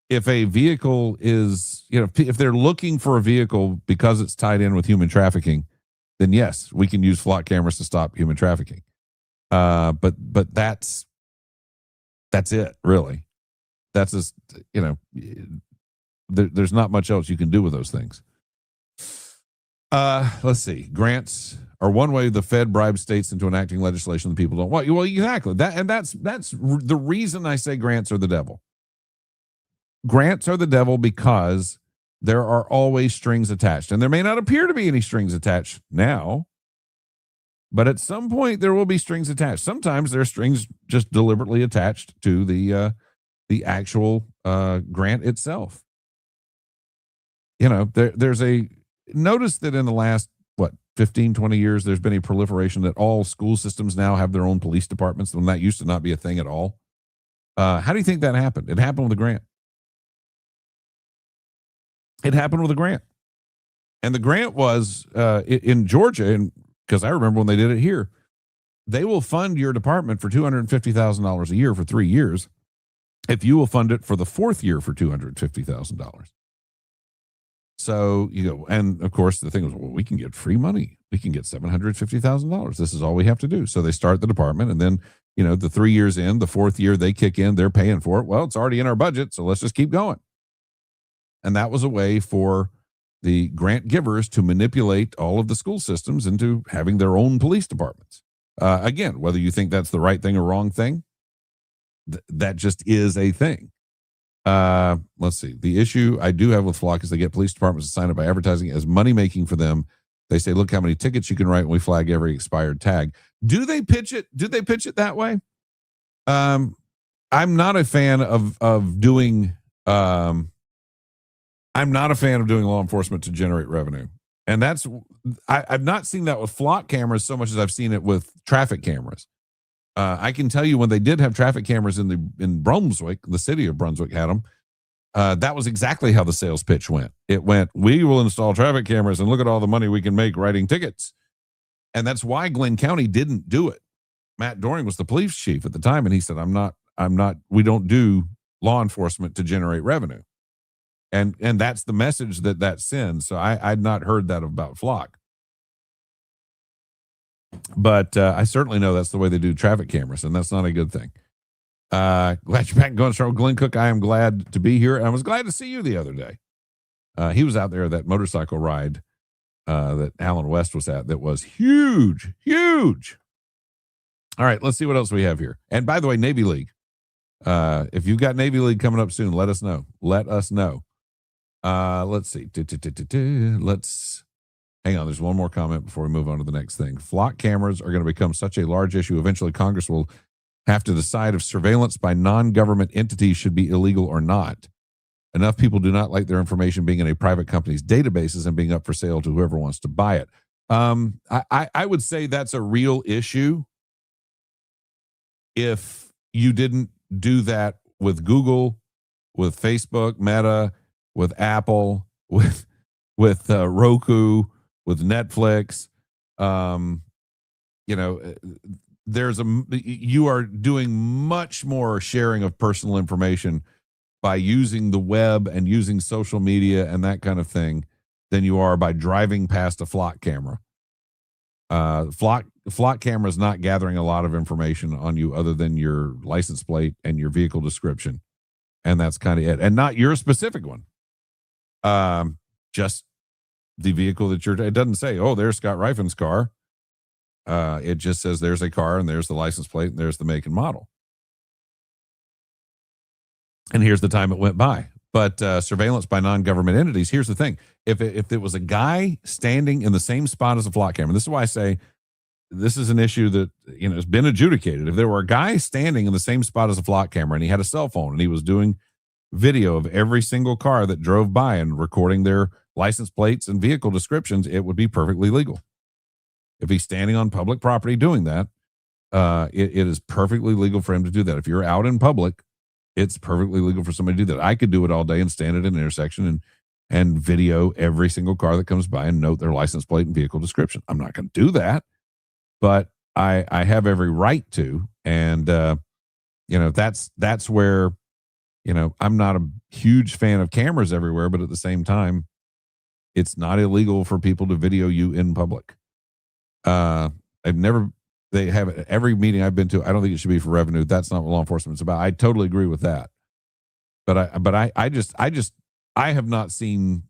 if a vehicle is, if they're looking for a vehicle because it's tied in with human trafficking, then yes, we can use flock cameras to stop human trafficking. But that's it, really. That's just, there's not much else you can do with those things. Let's see. Grants are one way the Fed bribes states into enacting legislation that people don't want. Well, exactly. That's the reason I say grants are the devil. Grants are the devil because there are always strings attached, and there may not appear to be any strings attached now, but at some point there will be strings attached. Sometimes there are strings just deliberately attached to the actual grant itself. There's a notice that in the last 15, 20 years, there's been a proliferation that all school systems now have their own police departments when that used to not be a thing at all. How do you think that happened? It happened with a grant. It happened with a grant. And the grant was in Georgia, and because I remember when they did it here, they will fund your department for $250,000 a year for 3 years if you will fund it for the fourth year for $250,000. So, and of course, the thing was, well, we can get free money. We can get $750,000. This is all we have to do. So they start the department, and then, the 3 years in, the fourth year they kick in, they're paying for it. Well, it's already in our budget, so let's just keep going. And that was a way for the grant givers to manipulate all of the school systems into having their own police departments. Again, whether you think that's the right thing or wrong thing, that just is a thing. Let's see. The issue I do have with Flock is they get police departments to sign up by advertising as money making for them. They say, look how many tickets you can write, and we flag every expired tag. Do they pitch it that way? I'm not a fan of doing I'm not a fan of doing law enforcement to generate revenue. And I've not seen that with flock cameras so much as I've seen it with traffic cameras. I can tell you when they did have traffic cameras in Brunswick, the city of Brunswick had them. That was exactly how the sales pitch went. It went, we will install traffic cameras and look at all the money we can make writing tickets. And that's why Glenn County didn't do it. Matt Doring was the police chief at the time, and he said, we don't do law enforcement to generate revenue. And that's the message that sends. So I'd not heard that about Flock. But I certainly know that's the way they do traffic cameras, and that's not a good thing. Glad you're back going strong. Glenn Cook, I am glad to be here. And I was glad to see you the other day. He was out there at that motorcycle ride that Alan West was at that was huge, huge. All right, let's see what else we have here. And by the way, Navy League. If you've got Navy League coming up soon, let us know. Let us know. Let's see. Let's hang on. There's one more comment before we move on to the next thing. Flock cameras are going to become such a large issue. Eventually, Congress will have to decide if surveillance by non-government entities should be illegal or not. Enough people do not like their information being in a private company's databases and being up for sale to whoever wants to buy it. I would say that's a real issue if you didn't do that with Google, with Facebook, Meta, with Apple, with Roku, with Netflix. You are doing much more sharing of personal information by using the web and using social media and that kind of thing than you are by driving past a flock camera. Flock camera is not gathering a lot of information on you other than your license plate and your vehicle description. And that's kind of it. And not your specific one. Just the vehicle that it doesn't say, oh, there's Scott Riffin's car. It just says there's a car and there's the license plate and there's the make and model. And here's the time it went by. But surveillance by non-government entities, here's the thing. If it was a guy standing in the same spot as a flock camera, this is why I say this is an issue that has been adjudicated. If there were a guy standing in the same spot as a flock camera and he had a cell phone and he was doing video of every single car that drove by and recording their license plates and vehicle descriptions, it would be perfectly legal. If he's standing on public property doing that, it is perfectly legal for him to do that. If you're out in public, it's perfectly legal for somebody to do that. I could do it all day and stand at an intersection and video every single car that comes by and note their license plate and vehicle description. I'm not going to do that, but I have every right to. And, that's where, I'm not a huge fan of cameras everywhere, but at the same time, it's not illegal for people to video you in public. They have it every meeting I've been to. I don't think it should be for revenue. That's not what law enforcement's about. I totally agree with that. But I have not seen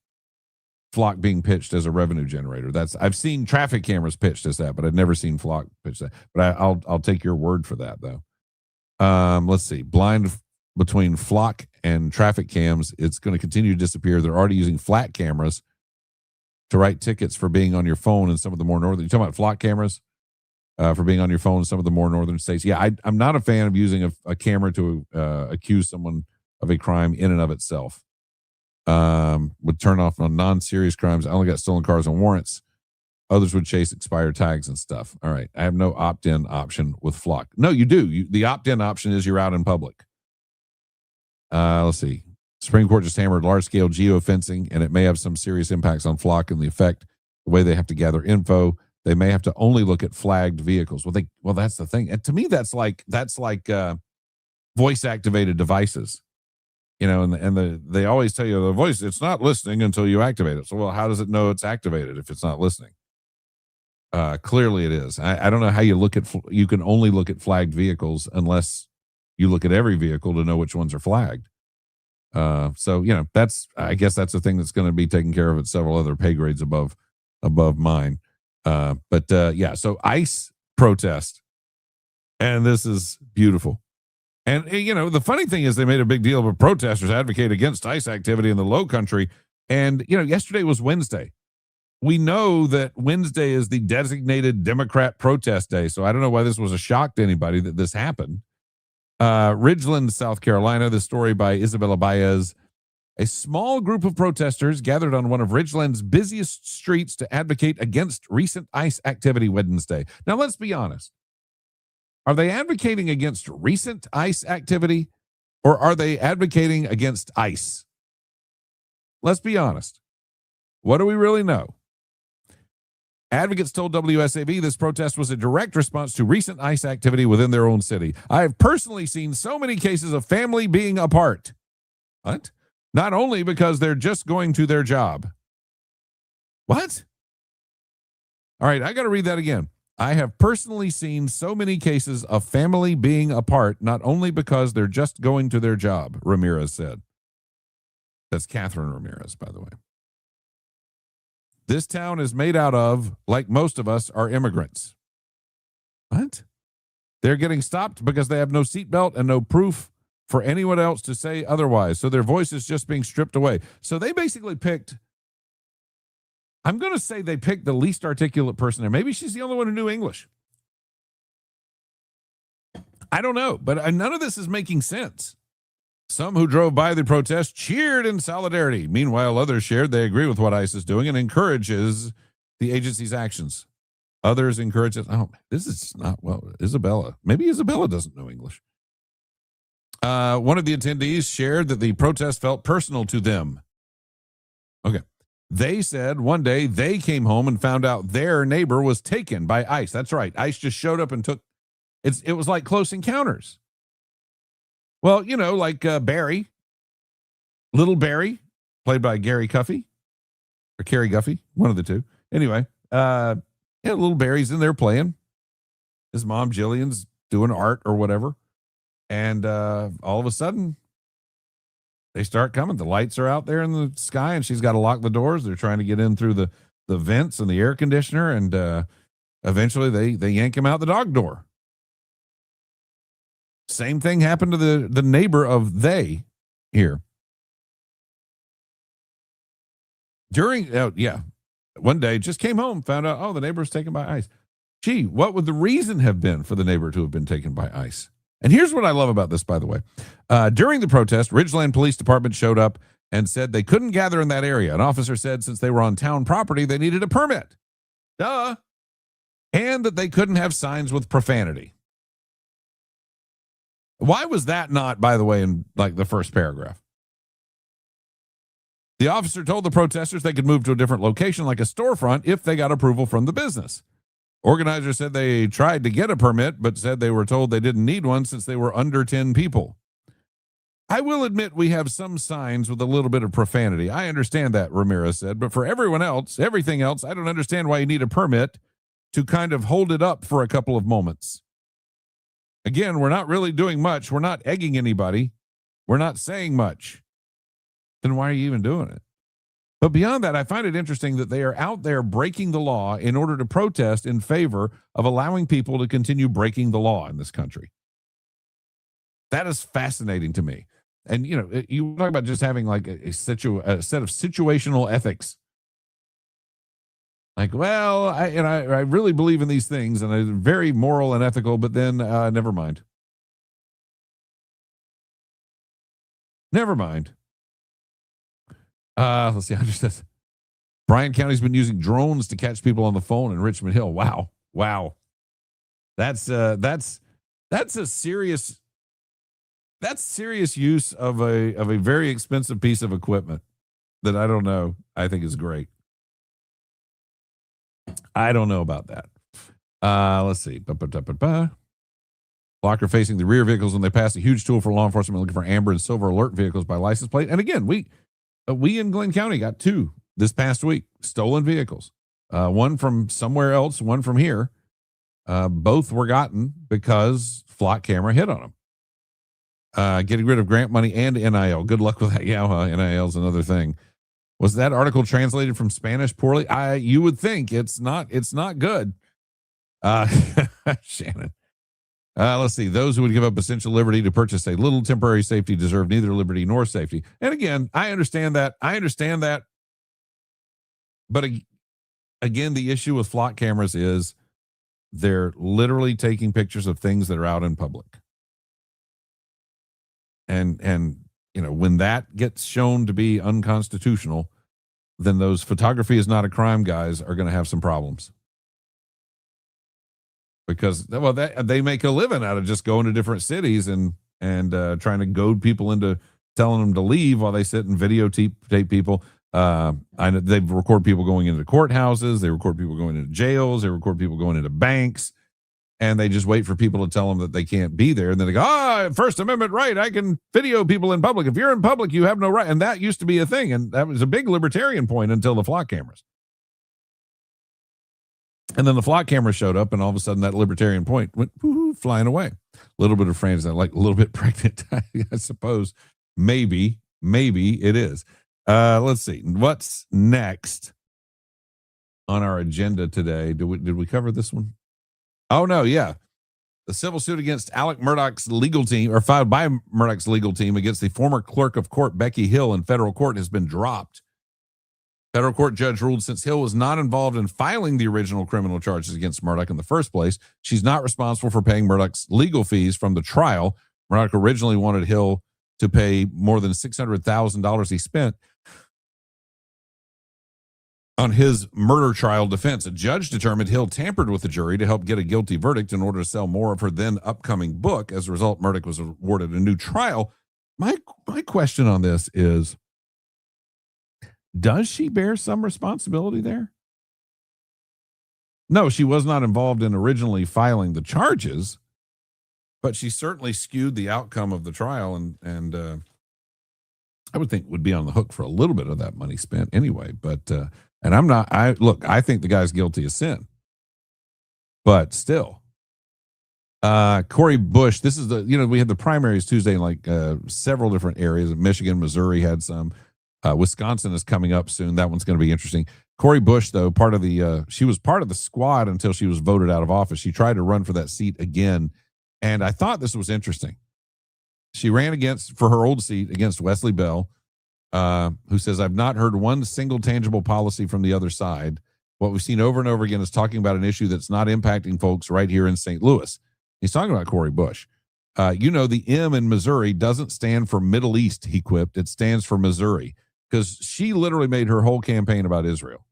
Flock being pitched as a revenue generator. I've seen traffic cameras pitched as that, but I've never seen Flock pitched that. But I'll take your word for that though. Let's see. Blind between Flock and traffic cams, it's going to continue to disappear. They're already using flat cameras to write tickets for being on your phone in some of the more northern. You're talking about flock cameras for being on your phone in some of the more northern states. Yeah, I'm not a fan of using a camera to accuse someone of a crime in and of itself. Would turn off on non-serious crimes. I only got stolen cars and warrants. Others would chase expired tags and stuff. All right. I have no opt-in option with Flock. No, you do. The opt-in option is you're out in public. Let's see. Supreme Court just hammered large-scale geofencing, and it may have some serious impacts on Flock and the effect, the way they have to gather info. They may have to only look at flagged vehicles. Well, that's the thing. And to me, that's like voice-activated devices. They always tell you the voice, it's not listening until you activate it. So, well, how does it know it's activated if it's not listening? Clearly it is. I don't know how you can only look at flagged vehicles unless you look at every vehicle to know which ones are flagged. I guess that's a thing that's going to be taken care of at several other pay grades above mine. So ICE protest, and this is beautiful. And, the funny thing is they made a big deal of protesters advocate against ICE activity in the Low Country. And, yesterday was Wednesday. We know that Wednesday is the designated Democrat protest day. So I don't know why this was a shock to anybody that this happened. Ridgeland, South Carolina, the story by Isabella Baez. A small group of protesters gathered on one of Ridgeland's busiest streets to advocate against recent ICE activity Wednesday. Now, let's be honest. Are they advocating against recent ICE activity, or are they advocating against ICE? Let's be honest. What do we really know? Advocates told WSAV this protest was a direct response to recent ICE activity within their own city. I have personally seen so many cases of family being apart. What? Not only because they're just going to their job. What? All right, I got to read that again. I have personally seen so many cases of family being apart, not only because they're just going to their job, Ramirez said. That's Catherine Ramirez, by the way. This town is made out of, like most of us, are immigrants. What? They're getting stopped because they have no seatbelt and no proof for anyone else to say otherwise. So their voice is just being stripped away. So they basically picked, I'm going to say they picked the least articulate person there. Maybe she's the only one who knew English. I don't know, but none of this is making sense. Some who drove by the protest cheered in solidarity. Meanwhile, others shared they agree with what ICE is doing and encourages the agency's actions. Others encourage it. Oh, this is not, well, Isabella. Maybe Isabella doesn't know English. One of the attendees shared that the protest felt personal to them. Okay. They said one day they came home and found out their neighbor was taken by ICE. That's right. ICE just showed up and took, it was like Close Encounters. Well, like Barry, little Barry, played by Gary Guffey, or Carrie Guffey, one of the two. Anyway, little Barry's in there playing. His mom, Jillian's doing art or whatever. And all of a sudden, they start coming. The lights are out there in the sky, and she's got to lock the doors. They're trying to get in through the vents and the air conditioner. And eventually they yank him out the dog door. Same thing happened to the neighbor of they here. One day just came home, found out, the neighbor's taken by ICE. Gee, what would the reason have been for the neighbor to have been taken by ICE? And here's what I love about this, by the way. During the protest, Ridgeland Police Department showed up and said they couldn't gather in that area. An officer said since they were on town property, they needed a permit. Duh. And that they couldn't have signs with profanity. Why was that not, by the way, in like the first paragraph? The officer told the protesters they could move to a different location, like a storefront, if they got approval from the business. Organizers said they tried to get a permit, but said they were told they didn't need one since they were under 10 people. I will admit we have some signs with a little bit of profanity. I understand that, Ramirez said, but for everyone else, everything else, I don't understand why you need a permit to kind of hold it up for a couple of moments. Again, we're not really doing much. We're not egging anybody. We're not saying much. Then why are you even doing it? But beyond that, I find it interesting that they are out there breaking the law in order to protest in favor of allowing people to continue breaking the law in this country. That is fascinating to me. And, you talk about just having like a set of situational ethics. Like, well, I really believe in these things and I'm very moral and ethical, but then never mind. Never mind. Let's see. Bryan County's been using drones to catch people on the phone in Richmond Hill. Wow. That's a serious use of a very expensive piece of equipment that I don't know. I think is great. I don't know about that. Let's see. Blocker facing the rear vehicles when they pass, a huge tool for law enforcement looking for amber and silver alert vehicles by license plate. And again, we in Glenn County got 2 this past week, stolen vehicles. One from somewhere else, one from here. Both were gotten because flock camera hit on them. Getting rid of grant money and NIL. Good luck with that. Yeah, NIL is another thing. Was that article translated from Spanish poorly? You would think it's not good. Shannon. Let's see. Those who would give up essential liberty to purchase a little temporary safety deserve neither liberty nor safety. And again, I understand that. But again, the issue with flock cameras is they're literally taking pictures of things that are out in public. And when that gets shown to be unconstitutional, then those photography is not a crime guys are going to have some problems. Because, they make a living out of just going to different cities and trying to goad people into telling them to leave while they sit and videotape people. I know they record people going into courthouses. They record people going into jails. They record people going into banks. And they just wait for people to tell them that they can't be there. And then they go, First Amendment right. I can video people in public. If you're in public, you have no right. And that used to be a thing. And that was a big libertarian point until the flock cameras. And then the flock camera showed up, and all of a sudden that libertarian point went flying away. A little bit of Fran's like a little bit pregnant, I suppose. Maybe it is. Let's see. What's next on our agenda today? Did we cover this one? Oh, no, yeah. The civil suit against Alec Murdaugh's legal team, or filed by Murdaugh's legal team against the former clerk of court, Becky Hill, in federal court has been dropped. Federal court judge ruled since Hill was not involved in filing the original criminal charges against Murdaugh in the first place, she's not responsible for paying Murdaugh's legal fees from the trial. Murdaugh originally wanted Hill to pay more than $600,000 he spent on his murder trial defense. A judge determined Hill tampered with the jury to help get a guilty verdict in order to sell more of her then upcoming book. As a result, Murdaugh was awarded a new trial. My question on this is, does she bear some responsibility there? No, she was not involved in originally filing the charges, but she certainly skewed the outcome of the trial, and I would think would be on the hook for a little bit of that money spent anyway. But and I think the guy's guilty of sin, but still. Corey Bush, this is we had the primaries Tuesday in like several different areas. Michigan, Missouri had some. Wisconsin is coming up soon. That one's going to be interesting. Cori Bush, though, she was part of the squad until she was voted out of office. She tried to run for that seat again. And I thought this was interesting. She ran for her old seat against Wesley Bell, who says, I've not heard one single tangible policy from the other side. What we've seen over and over again is talking about an issue that's not impacting folks right here in St. Louis. He's talking about Cori Bush. The M in Missouri doesn't stand for Middle East, he quipped. It stands for Missouri, because she literally made her whole campaign about Israel.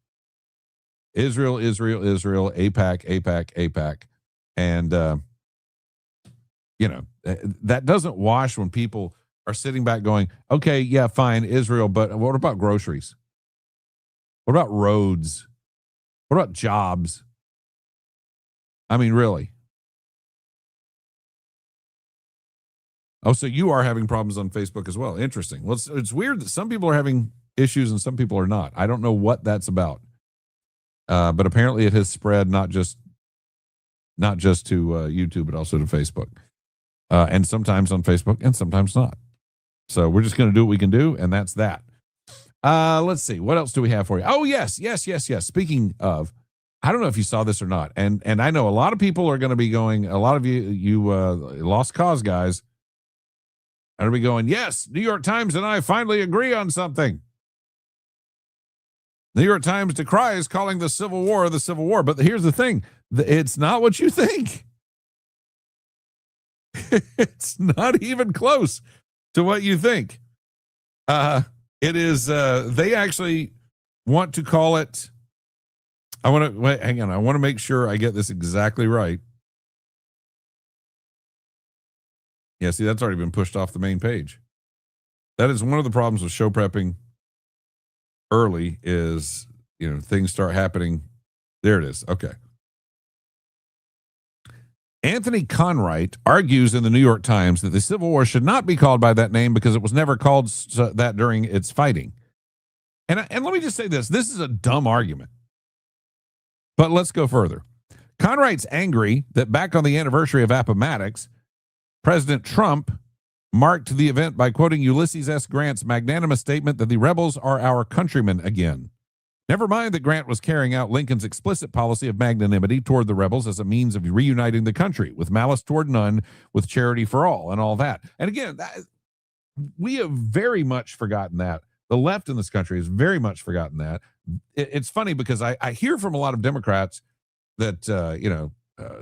Israel, Israel, Israel, APAC, APAC, APAC. And, that doesn't wash when people are sitting back going, okay, yeah, fine, Israel, but what about groceries? What about roads? What about jobs? I mean, really? Oh, so you are having problems on Facebook as well. Interesting. Well, it's weird that some people are having issues and some people are not. I don't know what that's about. But apparently it has spread not just to YouTube, but also to Facebook. And sometimes on Facebook and sometimes not. So we're just going to do what we can do, and that's that. Let's see. What else do we have for you? Oh, yes. Speaking of, I don't know if you saw this or not. And I know a lot of people are going to be going, a lot of you Lost Cause guys are going to be going, yes, New York Times and I finally agree on something. New York Times decries calling the Civil War the Civil War. But here's the thing. It's not what you think. It's not even close to what you think. It is, they actually want to call it, hang on. I want to make sure I get this exactly right. Yeah, see, that's already been pushed off the main page. That is one of the problems with show prepping early is, things start happening. There it is. Okay. Anthony Conright argues in the New York Times that the Civil War should not be called by that name because it was never called that during its fighting. And let me just say this. This is a dumb argument. But let's go further. Conright's angry that back on the anniversary of Appomattox, President Trump marked the event by quoting Ulysses S. Grant's magnanimous statement that the rebels are our countrymen again. Never mind that Grant was carrying out Lincoln's explicit policy of magnanimity toward the rebels as a means of reuniting the country, with malice toward none, with charity for all, and all that. And again, we have very much forgotten that. The left in this country has very much forgotten that. It's funny because I hear from a lot of Democrats that,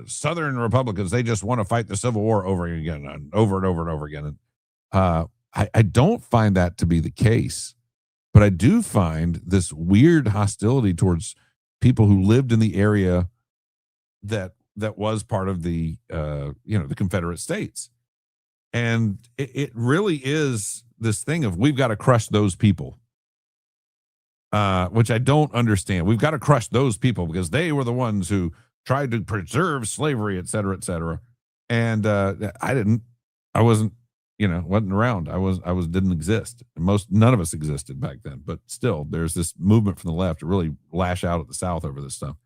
Southern Republicans, they just want to fight the Civil War over and again, and over and over and over again. And I don't find that to be the case. But I do find this weird hostility towards people who lived in the area that was part of the the Confederate States. And it really is this thing of we've got to crush those people, which I don't understand. We've got to crush those people because they were the ones who tried to preserve slavery, et cetera, et cetera. And I wasn't around. Didn't exist. None of us existed back then, but still there's this movement from the left to really lash out at the South over this stuff.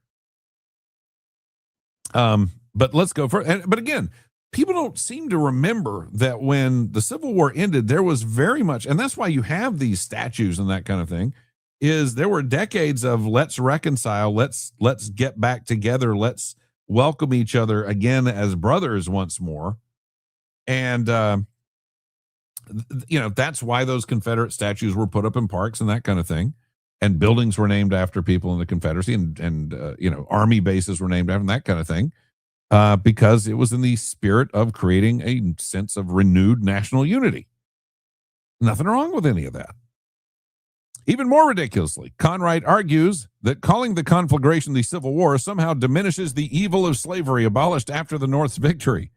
But let's go for but again, people don't seem to remember that when the Civil War ended, there was very much, and that's why you have these statues and that kind of thing, is there were decades of let's reconcile, let's get back together, let's welcome each other again as brothers once more. And that's why those Confederate statues were put up in parks and that kind of thing. And buildings were named after people in the Confederacy, and army bases were named after them, that kind of thing, because it was in the spirit of creating a sense of renewed national unity. Nothing wrong with any of that. Even more ridiculously, Conright argues that calling the conflagration the Civil War somehow diminishes the evil of slavery abolished after the North's victory.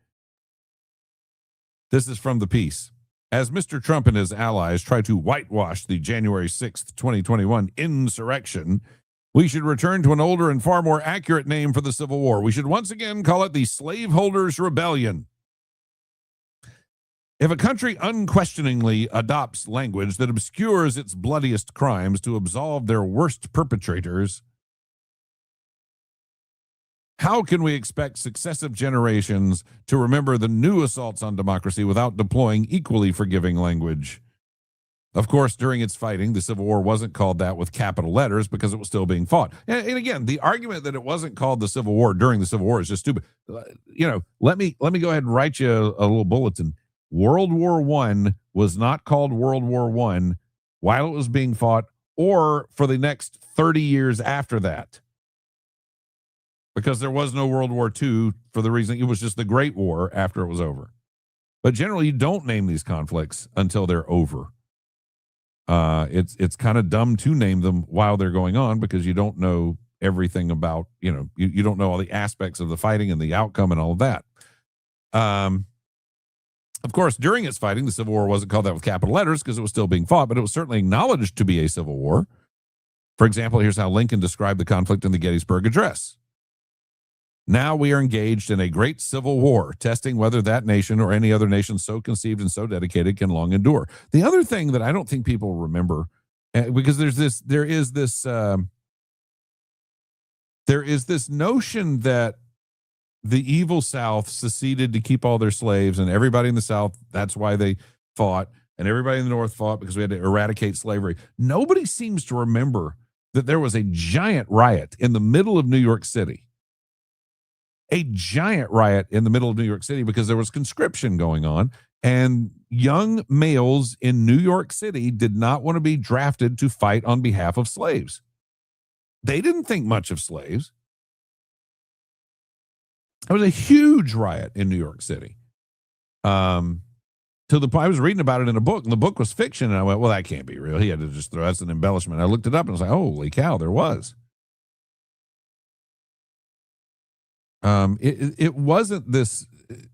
This is from the piece. As Mr. Trump and his allies try to whitewash the January 6th, 2021 insurrection, we should return to an older and far more accurate name for the Civil War. We should once again call it the Slaveholders' Rebellion. If a country unquestioningly adopts language that obscures its bloodiest crimes to absolve their worst perpetrators, how can we expect successive generations to remember the new assaults on democracy without deploying equally forgiving language? Of course, during its fighting, the Civil War wasn't called that with capital letters because it was still being fought. And again, the argument that it wasn't called the Civil War during the Civil War is just stupid. Let me go ahead and write you a little bulletin. World War I was not called World War I while it was being fought or for the next 30 years after that, because there was no World War II for the reason it was just the Great War after it was over. But generally, you don't name these conflicts until they're over. It's kind of dumb to name them while they're going on because you don't know everything about, you don't know all the aspects of the fighting and the outcome and all of that. Of course, during its fighting, the Civil War wasn't called that with capital letters because it was still being fought, but it was certainly acknowledged to be a civil war. For example, here's how Lincoln described the conflict in the Gettysburg Address. Now we are engaged in a great civil war, testing whether that nation or any other nation so conceived and so dedicated can long endure. The other thing that I don't think people remember, because there is this notion that the evil South seceded to keep all their slaves, and everybody in the South, that's why they fought, and everybody in the North fought because we had to eradicate slavery. Nobody seems to remember that there was a giant riot in the middle of New York City. A giant riot in the middle of New York City because there was conscription going on, and young males in New York City did not want to be drafted to fight on behalf of slaves. They didn't think much of slaves. There was a huge riot in New York City. I was reading about it in a book, and the book was fiction, and I went, well, that can't be real. He had to just throw that's an embellishment. I looked it up, and I was like, holy cow, there was. It wasn't this. The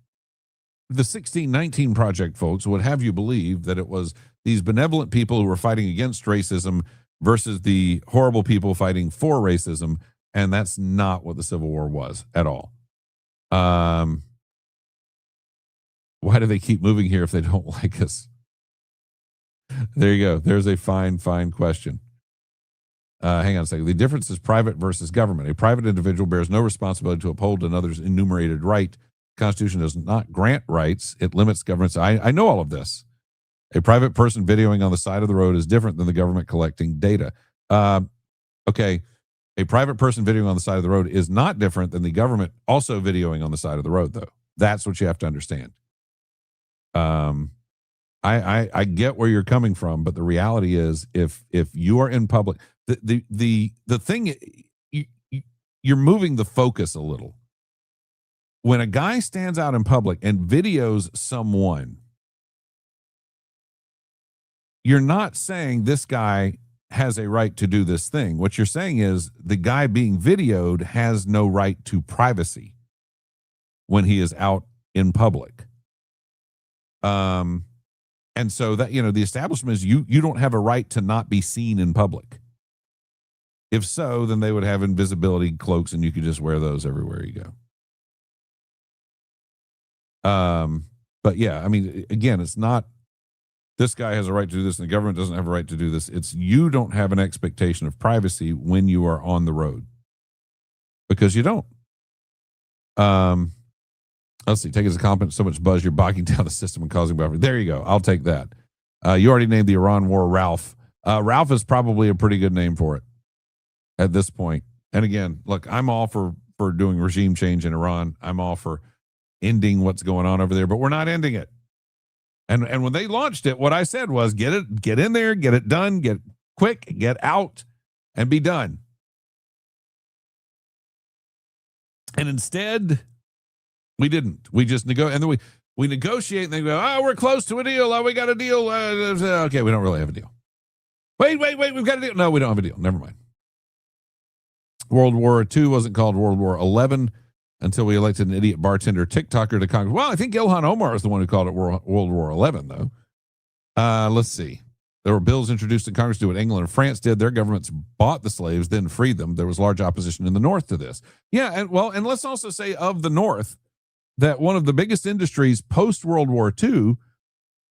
1619 Project folks would have you believe that it was these benevolent people who were fighting against racism versus the horrible people fighting for racism, and that's not what the Civil War was at all. Why do they keep moving here if they don't like us? There you go. There's a fine question. Hang on a second. The difference is private versus government. A private individual bears no responsibility to uphold another's enumerated right. The Constitution does not grant rights. It limits governments. I know all of this. A private person videoing on the side of the road is different than the government collecting data. Okay. A private person videoing on the side of the road is not different than the government also videoing on the side of the road, though. That's what you have to understand. I get where you're coming from, but the reality is if you are in public, the thing, you're moving the focus a little. When a guy stands out in public and videos someone, you're not saying this guy has a right to do this thing. What you're saying is the guy being videoed has no right to privacy when he is out in public. And so that, the establishment is you don't have a right to not be seen in public. If so, then they would have invisibility cloaks and you could just wear those everywhere you go. But yeah, I mean, again, it's not this guy has a right to do this and the government doesn't have a right to do this. It's you don't have an expectation of privacy when you are on the road because you don't. Let's see. Take it as a compliment. So much buzz. You're bogging down the system and causing buffer. There you go. I'll take that. You already named the Iran war Ralph. Ralph is probably a pretty good name for it at this point. And again, look, I'm all for doing regime change in Iran. I'm all for ending what's going on over there, but we're not ending it. And when they launched it, what I said was get in there, get it done, get quick, get out, and be done. And instead, we didn't. We just and then we negotiate, and they go, "Oh, we're close to a deal. Oh, we got a deal." Okay, we don't really have a deal. Wait, we've got a deal. No, we don't have a deal. Never mind. World War II wasn't called World War XI until we elected an idiot bartender TikToker to Congress. Well, I think Ilhan Omar is the one who called it World War XI, though. Let's see. There were bills introduced in Congress to do what England and France did. Their governments bought the slaves, then freed them. There was large opposition in the North to this. Yeah, and let's also say of the North that one of the biggest industries post-World War II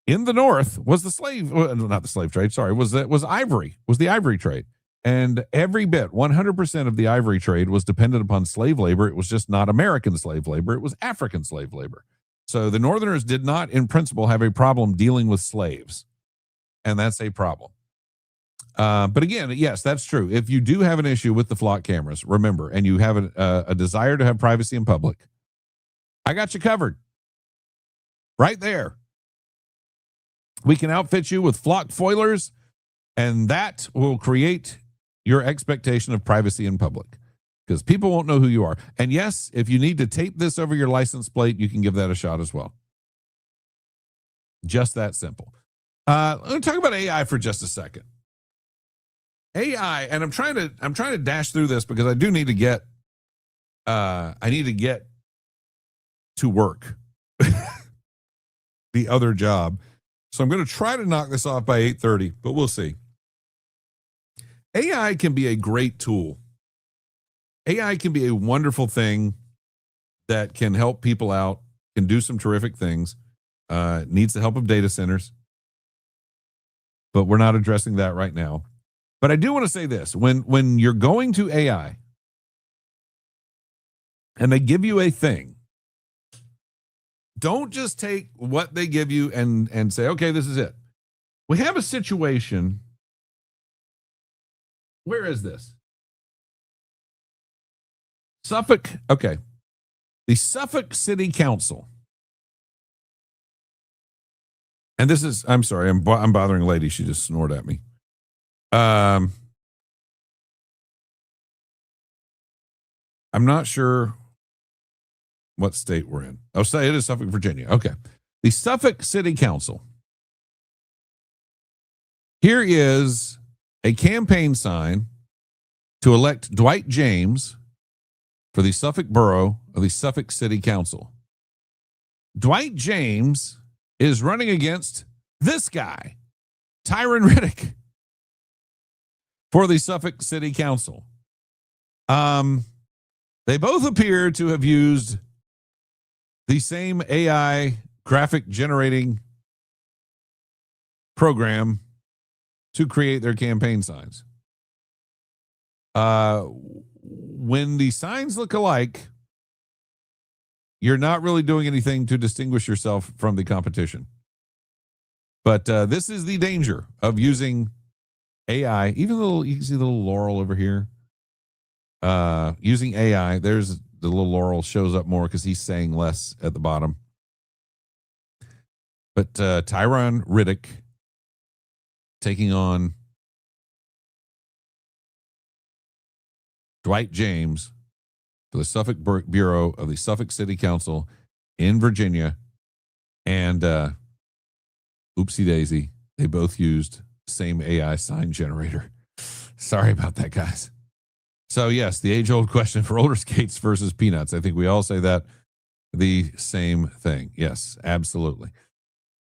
in the North was the slave, not the slave trade, sorry, was ivory, was the ivory trade. And every bit, 100% of the ivory trade was dependent upon slave labor. It was just not American slave labor. It was African slave labor. So the Northerners did not, in principle, have a problem dealing with slaves. and that's a problem. But again, yes, that's true. If you do have an issue with the flock cameras, remember, and you have a desire to have privacy in public, I got you covered right there. We can outfit you with flock foilers, and that will create your expectation of privacy in public because people won't know who you are. And yes, if you need to tape this over your license plate, you can give that a shot as well. Just that simple. Let me talk about AI for just a second. AI, and I'm trying to dash through this because I do need to get to work the other job. So I'm going to try to knock this off by 8:30, but we'll see. AI can be a great tool. AI can be a wonderful thing that can help people out, can do some terrific things, needs the help of data centers, but we're not addressing that right now. But I do want to say this, when you're going to AI and they give you a thing, don't just take what they give you and say, okay, this is it. We have a situation. Where is this? Suffolk. Okay. The Suffolk City Council. And this is, I'm sorry, I'm bothering a lady. She just snored at me. I'm not sure what state we're in. Oh, say it is Suffolk, Virginia. Okay. The Suffolk City Council. Here is a campaign sign to elect Dwight James for the Suffolk Borough of the Suffolk City Council. Dwight James is running against this guy, Tyron Riddick, for the Suffolk City Council. They both appear to have used the same AI graphic generating program to create their campaign signs. When the signs look alike, you're not really doing anything to distinguish yourself from the competition. But this is the danger of using AI. Even you can see the little Laurel over here. Using AI, there's the little Laurel shows up more because he's saying less at the bottom. But Tyron Riddick taking on Dwight James for the Suffolk Bureau of the Suffolk City Council in Virginia. And oopsie daisy, they both used the same AI sign generator. Sorry about that, guys. So yes, the age-old question for roller skates versus peanuts. I think we all say that the same thing. Yes, absolutely.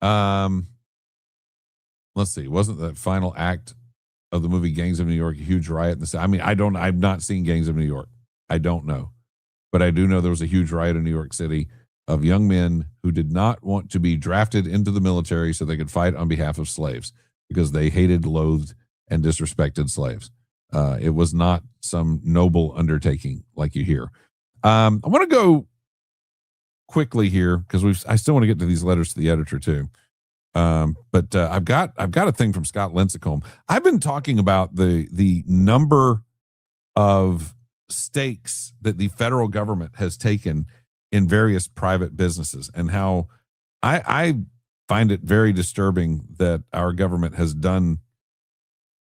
Let's see. Wasn't the final act of the movie Gangs of New York a huge riot in the city? I mean, I've not seen Gangs of New York. I don't know. But I do know there was a huge riot in New York City of young men who did not want to be drafted into the military so they could fight on behalf of slaves because they hated, loathed, and disrespected slaves. It was not some noble undertaking like you hear. I want to go quickly here because I still want to get to these letters to the editor too. But I've got a thing from Scott Lincecum. I've been talking about the number of stakes that the federal government has taken in various private businesses and how I find it very disturbing that our government has done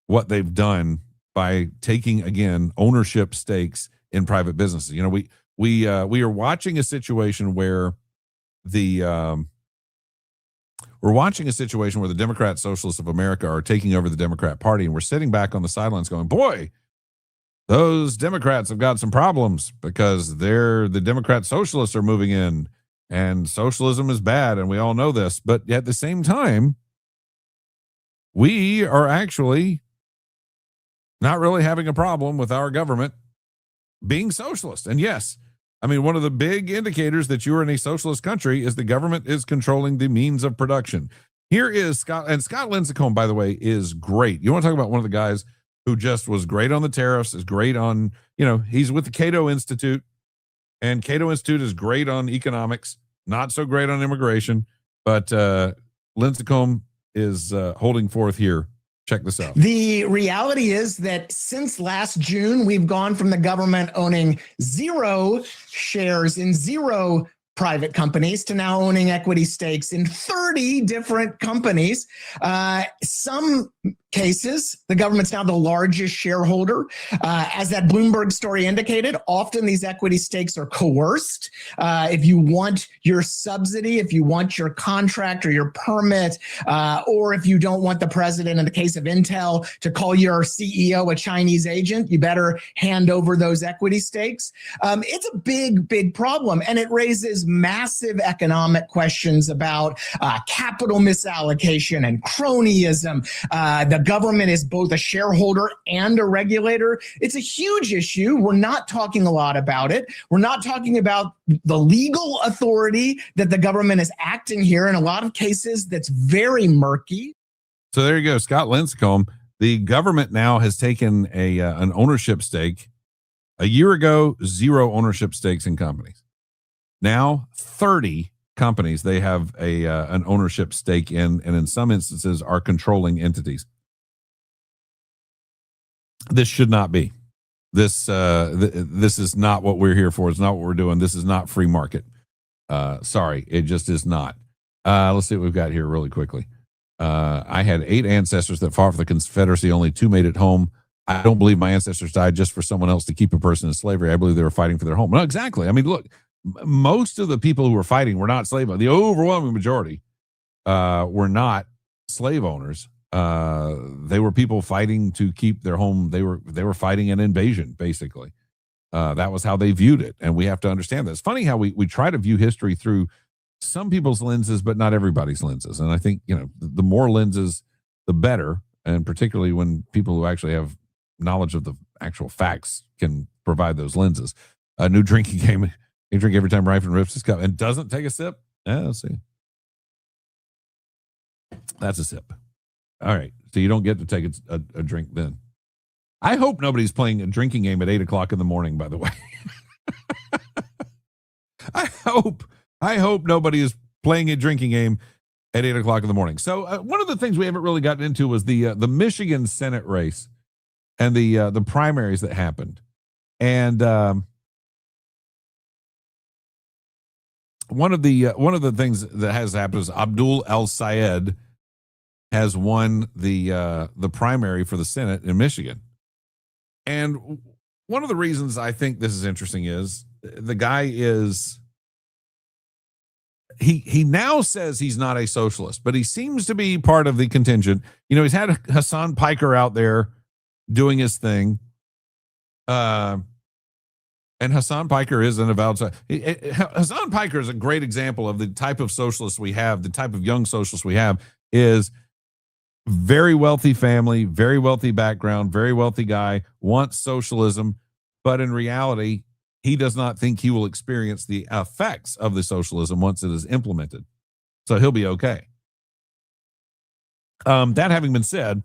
what they've done by taking, again, ownership stakes in private businesses. You know, we are watching a situation where we're watching a situation where the Democrat Socialists of America are taking over the Democrat Party, and we're sitting back on the sidelines going, boy, those Democrats have got some problems because the Democrat Socialists are moving in and socialism is bad. And we all know this, but at the same time, we are actually not really having a problem with our government being socialist. And yes, I mean, one of the big indicators that you're in a socialist country is the government is controlling the means of production. Here is Scott, and Scott Lincecum, by the way, is great. You want to talk about one of the guys who just was great on the tariffs, is great on, he's with the Cato Institute, and Cato Institute is great on economics, not so great on immigration, but Lincecum is holding forth here. Check this out. The reality is that since last June, we've gone from the government owning 0 shares in 0 private companies to now owning equity stakes in 30 different companies. Some cases, the government's now the largest shareholder. As that Bloomberg story indicated, often these equity stakes are coerced. If you want your subsidy, if you want your contract or your permit, or if you don't want the president, in the case of Intel, to call your CEO a Chinese agent, you better hand over those equity stakes. It's a big, big problem, and it raises massive economic questions about capital misallocation and cronyism. The government is both a shareholder and a regulator. It's a huge issue. We're not talking a lot about it. We're not talking about the legal authority that the government is acting here. In a lot of cases, that's very murky. So there you go, Scott Linscomb. The government now has taken an ownership stake. A year ago, 0 ownership stakes in companies. Now, 30 companies they have an ownership stake in, and in some instances are controlling entities. This should not be. This is not what we're here for. It's not what we're doing. This is not free market. Sorry, it just is not. Let's see what we've got here really quickly. I had 8 ancestors that fought for the Confederacy. Only 2 made it home. I don't believe my ancestors died just for someone else to keep a person in slavery. I believe they were fighting for their home. No, exactly. I mean, look, most of the people who were fighting were not slave owners. The overwhelming majority were not slave owners. They were people fighting to keep their home. They were fighting an invasion, basically. That was how they viewed it, and we have to understand that. It's funny how we try to view history through some people's lenses, but not everybody's lenses. And I think, the more lenses, the better, and particularly when people who actually have knowledge of the actual facts can provide those lenses. A new drinking game. You drink every time Ryford rips his cup and doesn't take a sip. Let's see. That's a sip. All right. So you don't get to take a drink then. I hope nobody's playing a drinking game at 8 o'clock in the morning, by the way. I hope nobody is playing a drinking game at 8 o'clock in the morning. So one of the things we haven't really gotten into was the Michigan Senate race and the primaries that happened. And one of the things that has happened is Abdul El-Sayed has won the primary for the Senate in Michigan. And one of the reasons I think this is interesting is the guy is he now says he's not a socialist, but he seems to be part of the contingent. He's had Hassan Piker out there doing his thing. And Hassan Piker is an avowed. Hassan Piker is a great example of the type of socialists we have. The type of young socialists we have is very wealthy family, very wealthy background, very wealthy guy, wants socialism, but in reality, he does not think he will experience the effects of the socialism once it is implemented. So he'll be okay. That having been said,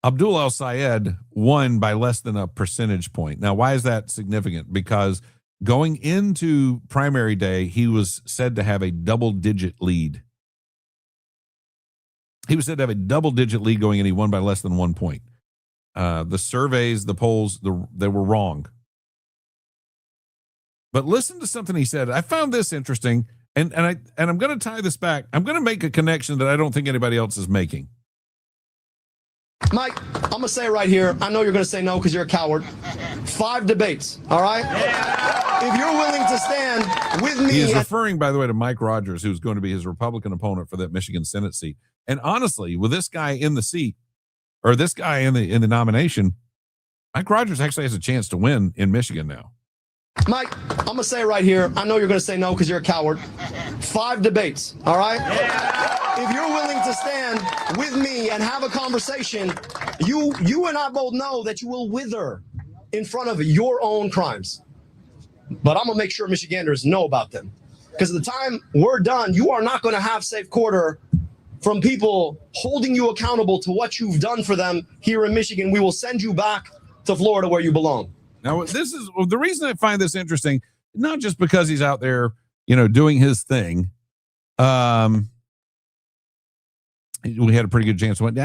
Abdul El-Sayed won by less than a percentage point. Now, why is that significant? Because going into primary day, he was said to have a double-digit lead. He was said to have a double-digit lead going in. He won by less than 1 point. The surveys, the polls, they were wrong. But listen to something he said. I found this interesting, and I'm going to tie this back. I'm going to make a connection that I don't think anybody else is making. Mike, I'm going to say right here, I know you're going to say no because you're a coward. 5 debates, all right? Yeah. If you're willing to stand with me. He is referring, by the way, to Mike Rogers, who's going to be his Republican opponent for that Michigan Senate seat. And honestly, with this guy in the seat, or this guy in the nomination, Mike Rogers actually has a chance to win in Michigan now. Mike, I'm going to say right here, I know you're going to say no because you're a coward. 5 debates, all right? Yeah. If you're willing to stand with me and have a conversation, you and I both know that you will wither in front of your own crimes. But I'm going to make sure Michiganders know about them. Because at the time we're done, you are not going to have safe quarter from people holding you accountable to what you've done for them here in Michigan. We will send you back to Florida where you belong. Now, this is the reason I find this interesting, not just because he's out there, doing his thing. we had a pretty good chance. Went,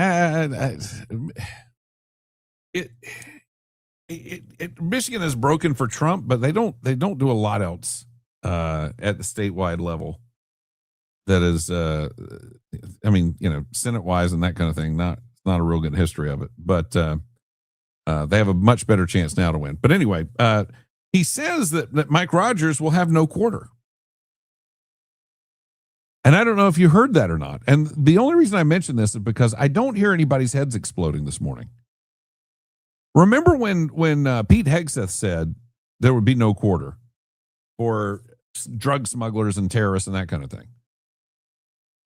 Michigan is broken for Trump, but they don't do a lot else at the statewide level. That is, I mean, Senate wise and that kind of thing. Not a real good history of it, but they have a much better chance now to win. But anyway, he says that Mike Rogers will have no quarter. And I don't know if you heard that or not. And the only reason I mention this is because I don't hear anybody's heads exploding this morning. Remember when Pete Hegseth said there would be no quarter for drug smugglers and terrorists and that kind of thing?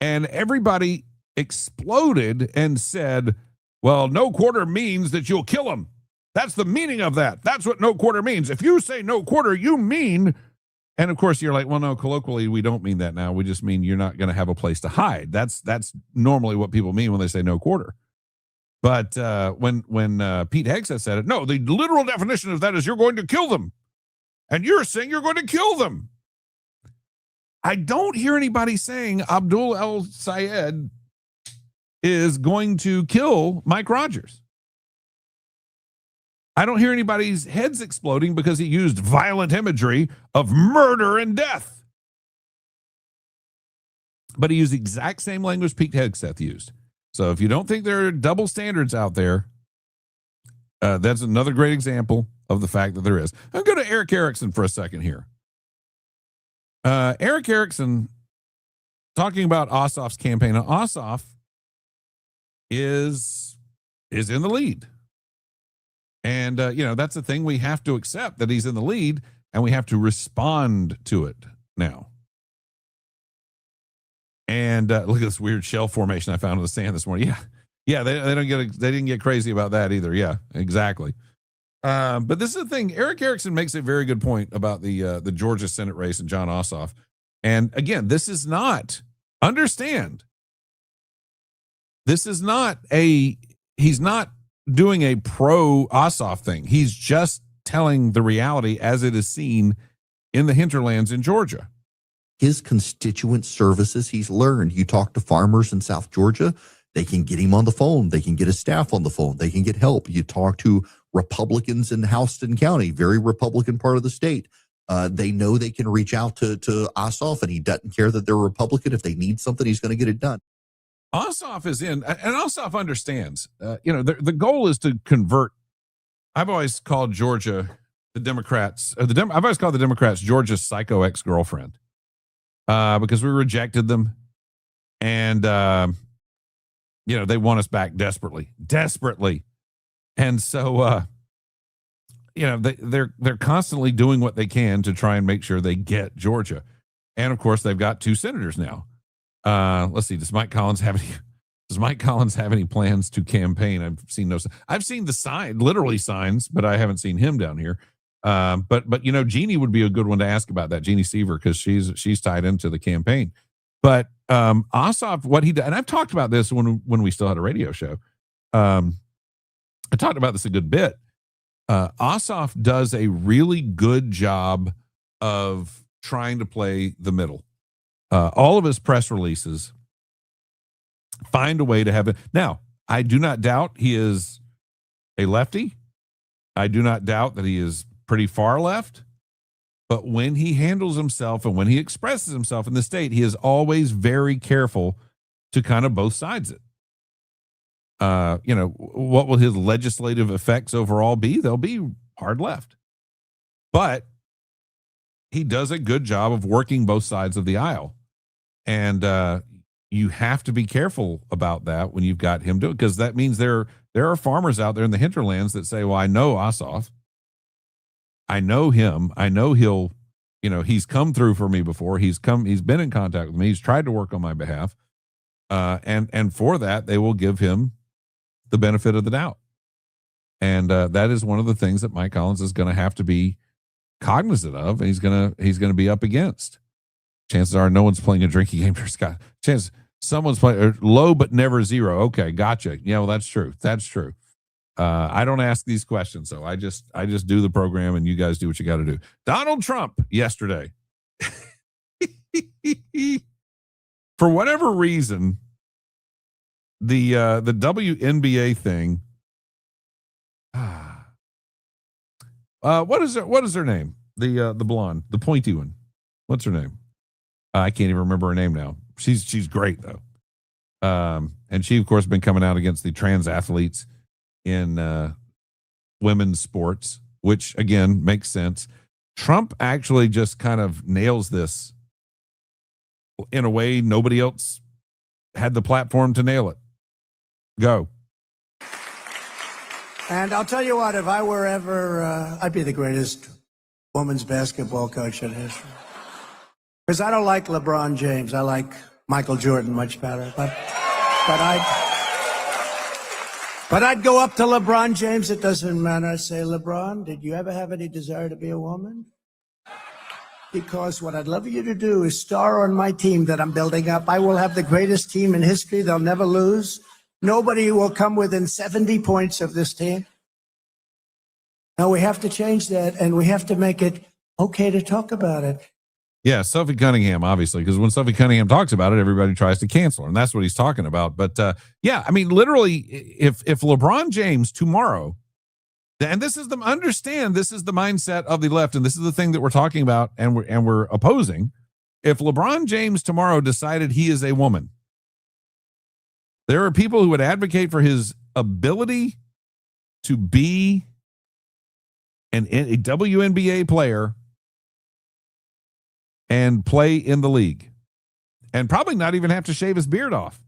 And everybody exploded and said, well, no quarter means that you'll kill them. That's the meaning of that. That's what no quarter means. If you say no quarter, you mean... And of course, you're like, well, no, colloquially, we don't mean that now. We just mean you're not going to have a place to hide. That's normally what people mean when they say no quarter. But when Pete Hegseth said it, no, the literal definition of that is you're going to kill them. And you're saying you're going to kill them. I don't hear anybody saying Abdul El-Sayed is going to kill Mike Rogers. I don't hear anybody's heads exploding because he used violent imagery of murder and death. But he used the exact same language Pete Hegseth used. So if you don't think there are double standards out there, that's another great example of the fact that there is. I'm going to Eric Erickson for a second here. Eric Erickson talking about Ossoff's campaign. Now, Ossoff is in the lead. And, that's the thing. We have to accept that he's in the lead and we have to respond to it now. And look at this weird shell formation I found in the sand this morning. Yeah. They didn't get crazy about that either. Yeah, exactly. But this is the thing. Eric Erickson makes a very good point about the Georgia Senate race and John Ossoff. And again, this is not, understand, this is not he's not doing a pro Ossoff thing. He's just telling the reality as it is seen in the hinterlands in Georgia. His constituent services he's learned. You talk to farmers in South Georgia, they can get him on the phone. They can get his staff on the phone. They can get help. You talk to Republicans in Houston County, very Republican part of the state. They know they can reach out to Ossoff, and he doesn't care that they're Republican. If they need something, he's going to get it done. Ossoff is in, and Ossoff understands, the goal is to convert. I've always called Georgia the Democrats, I've always called the Democrats Georgia's psycho ex-girlfriend, because we rejected them. And, they want us back desperately. And so, they're constantly doing what they can to try and make sure they get Georgia. And of course, they've got 2 senators now. Let's see. Does Mike Collins have any plans to campaign? I've seen the literally signs, but I haven't seen him down here. But Jeannie would be a good one to ask about that, Jeannie Seaver, because she's tied into the campaign. But Ossoff, what he did, and I've talked about this when we still had a radio show. I talked about this a good bit. Ossoff does a really good job of trying to play the middle. All of his press releases find a way to have it. Now, I do not doubt he is a lefty. I do not doubt that he is pretty far left. But when he handles himself and when he expresses himself in the state, he is always very careful to kind of both sides it. What will his legislative effects overall be? They'll be hard left. But he does a good job of working both sides of the aisle. And you have to be careful about that when you've got him doing it, because that means there are farmers out there in the hinterlands that say, well, I know Ossoff. I know him. I know he'll, he's come through for me before. He's been in contact with me. He's tried to work on my behalf. And for that, they will give him the benefit of the doubt. And that is one of the things that Mike Collins is going to have to be cognizant of. And he's going to be up against. Chances are no one's playing a drinking game for Scott. Chance someone's playing low, but never zero. Okay. Gotcha. Yeah. Well, that's true. I don't ask these questions. So I just do the program and you guys do what you got to do. Donald Trump yesterday, for whatever reason, the WNBA thing. What is her name? The blonde, the pointy one. What's her name? I can't even remember her name now. She's great though. And she of course been coming out against the trans athletes in women's sports, which again makes sense. Trump actually just kind of nails this in a way nobody else had the platform to nail it. Go. And I'll tell you what, if I were ever, I'd be the greatest women's basketball coach in history. Because I don't like LeBron James. I like Michael Jordan much better. But I'd go up to LeBron James. It doesn't matter. I say, LeBron, did you ever have any desire to be a woman? Because what I'd love you to do is star on my team that I'm building up. I will have the greatest team in history. They'll never lose. Nobody will come within 70 points of this team. Now we have to change that, and we have to make it okay to talk about it. Yeah, Sophie Cunningham, obviously, because when Sophie Cunningham talks about it, everybody tries to cancel her, and that's what he's talking about. But yeah, I mean, literally, if LeBron James tomorrow, and this is the mindset of the left, and this is the thing that we're talking about, and we're opposing. If LeBron James tomorrow decided he is a woman, there are people who would advocate for his ability to be a WNBA player and play in the league and probably not even have to shave his beard off.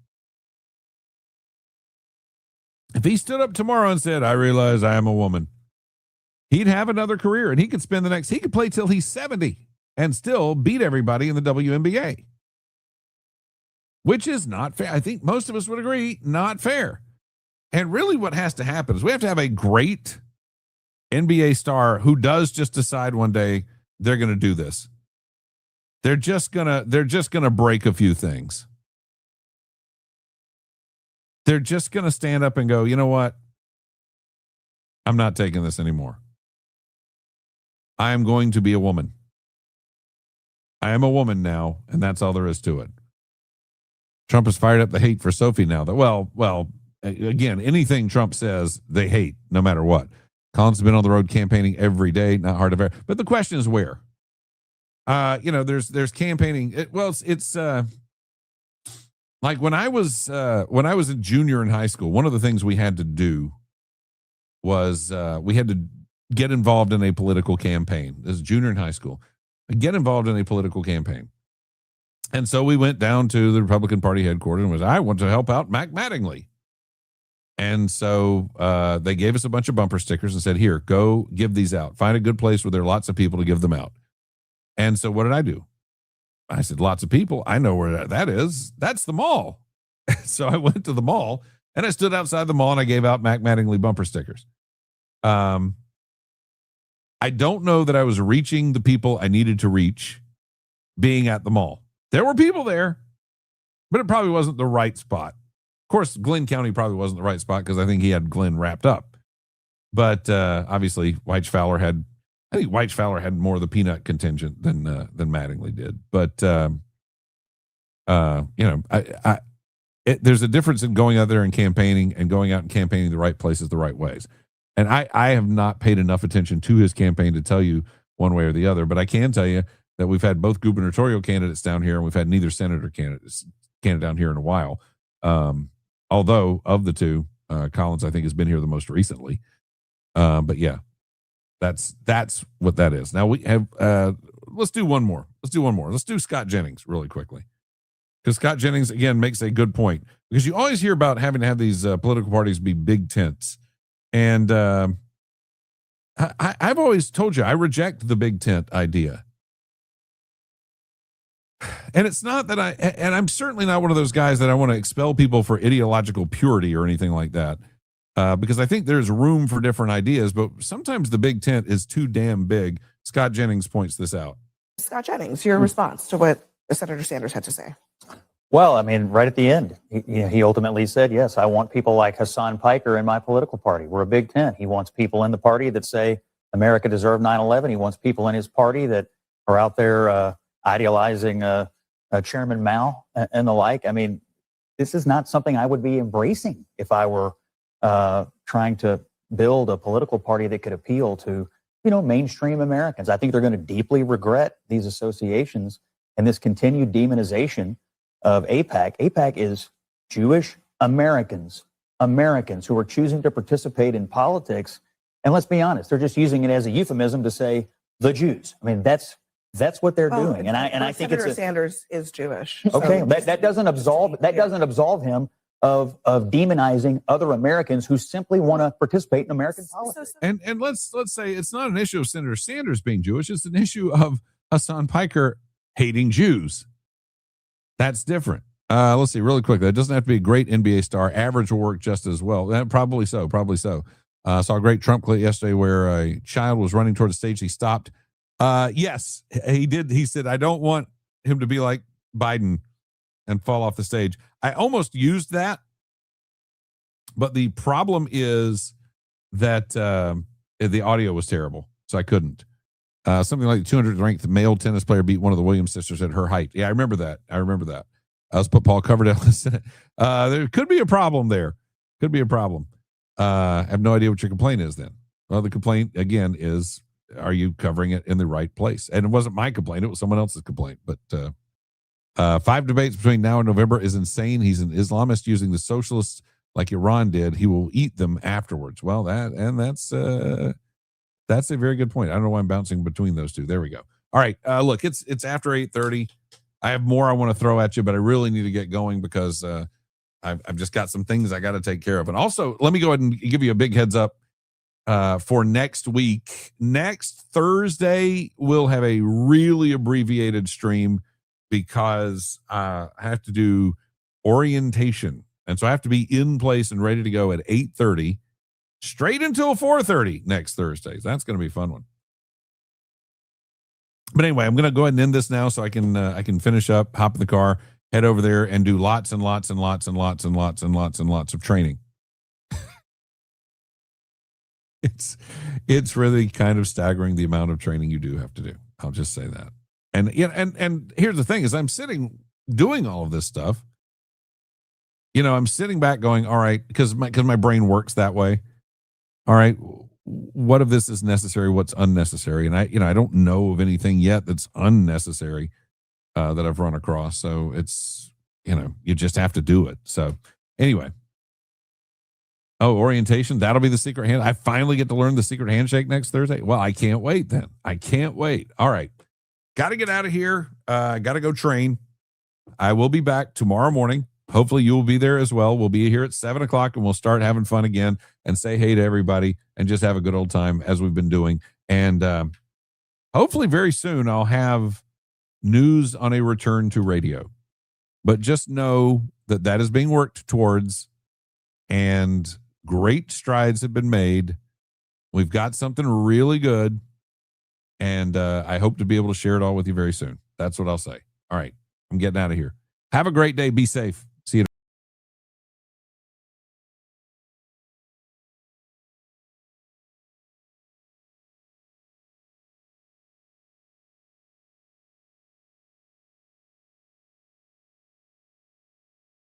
If he stood up tomorrow and said, I realize I am a woman, he'd have another career and he could he could play till he's 70 and still beat everybody in the WNBA. Which is not fair. I think most of us would agree, not fair. And really what has to happen is we have to have a great NBA star who does just decide one day they're going to do this. They're just going to break a few things. They're just going to stand up and go, you know what? I'm not taking this anymore. I am going to be a woman. I am a woman now, and that's all there is to it. Trump has fired up the hate for Sophie now. That well, again, anything Trump says, they hate no matter what. Collins has been on the road campaigning every day, not hard to verify. But the question is where? There's campaigning. It's like when I was a junior in high school, one of the things we had to do was we had to get involved in a political campaign. This is junior in high school. Get involved in a political campaign. And so we went down to the Republican Party headquarters and I want to help out Mac Mattingly. And so they gave us a bunch of bumper stickers and said, here, go give these out. Find a good place where there are lots of people to give them out. And so what did I do? I said, lots of people. I know where that is. That's the mall. So I went to the mall and I stood outside the mall and I gave out Mac Mattingly bumper stickers. I don't know that I was reaching the people I needed to reach being at the mall. There were people there, but it probably wasn't the right spot. Of course, Glenn County probably wasn't the right spot because I think he had Glenn wrapped up. But obviously, White Fowler had more of the peanut contingent than Mattingly did. But there's a difference in going out there and campaigning and going out and campaigning the right places the right ways. And I have not paid enough attention to his campaign to tell you one way or the other. But I can tell you that we've had both gubernatorial candidates down here and we've had neither senator candidate down here in a while. Although of the two, Collins, I think, has been here the most recently. But yeah, that's what that is. Now we have, let's do one more. Let's do Scott Jennings really quickly. Because Scott Jennings, again, makes a good point. Because you always hear about having to have these political parties be big tents. And I've always told you, I reject the big tent idea. And it's not that I'm certainly not one of those guys that I want to expel people for ideological purity or anything like that. Because I think there's room for different ideas, but sometimes the big tent is too damn big. Scott Jennings points this out. Scott Jennings, your response to what Senator Sanders had to say. Well, I mean, right at the end, he ultimately said, yes, I want people like Hassan Piker in my political party. We're a big tent. He wants people in the party that say America deserved 9/11. He wants people in his party that are out there idealizing Chairman Mao and the like. I mean, this is not something I would be embracing if I were trying to build a political party that could appeal to, mainstream Americans. I think they're going to deeply regret these associations and this continued demonization of AIPAC. AIPAC is Jewish Americans who are choosing to participate in politics. And let's be honest, they're just using it as a euphemism to say the Jews. I mean, that's what they're doing. And I think Senator Sanders is Jewish. Okay, so- that doesn't absolve him of demonizing other Americans who simply want to participate in American politics. And let's say it's not an issue of Senator Sanders being Jewish. It's an issue of Hassan Piker hating Jews. That's different. Let's see really quickly. It doesn't have to be a great NBA star. Average will work just as well. Probably so. Saw a great Trump clip yesterday where a child was running toward the stage. He stopped. Yes, he did. He said, I don't want him to be like Biden and fall off the stage. I almost used that, but the problem is that the audio was terrible, so I couldn't. Something like the 200th ranked male tennis player beat one of the Williams sisters at her height. Yeah, I remember that. Let's put Paul Coverdale in the Senate. There could be a problem there. I have no idea what your complaint is then. Well, the complaint, again, is are you covering it in the right place? And it wasn't my complaint. It was someone else's complaint. But 5 debates between now and November is insane. He's an Islamist using the socialists like Iran did. He will eat them afterwards. Well, that's a very good point. I don't know why I'm bouncing between those two. There we go. All right. Look, it's after 8:30. I have more I want to throw at you, but I really need to get going because I've just got some things I got to take care of. And also, let me go ahead and give you a big heads up for next week. Next Thursday, we'll have a really abbreviated stream because I have to do orientation. And so I have to be in place and ready to go at 8:30, straight until 4:30 next Thursday. So that's going to be a fun one. But anyway, I'm going to go ahead and end this now so I can finish up, hop in the car, head over there and do lots and lots and lots and lots and lots and lots and lots of training. It's really kind of staggering the amount of training you do have to do. I'll just say that. And here's the thing is I'm sitting doing all of this stuff. I'm sitting back going, all right, because my brain works that way. All right, what of this is necessary? What's unnecessary? And I don't know of anything yet that's unnecessary that I've run across. So it's, you just have to do it. So anyway. Oh, orientation. That'll be the secret hand. I finally get to learn the secret handshake next Thursday. Well, I can't wait then. I can't wait. All right. Got to get out of here. Got to go train. I will be back tomorrow morning. Hopefully you will be there as well. We'll be here at 7:00 and we'll start having fun again and say hey to everybody and just have a good old time as we've been doing. And hopefully very soon I'll have news on a return to radio. But just know that is being worked towards and great strides have been made. We've got something really good. And I hope to be able to share it all with you very soon. That's what I'll say. All right. I'm getting out of here. Have a great day. Be safe.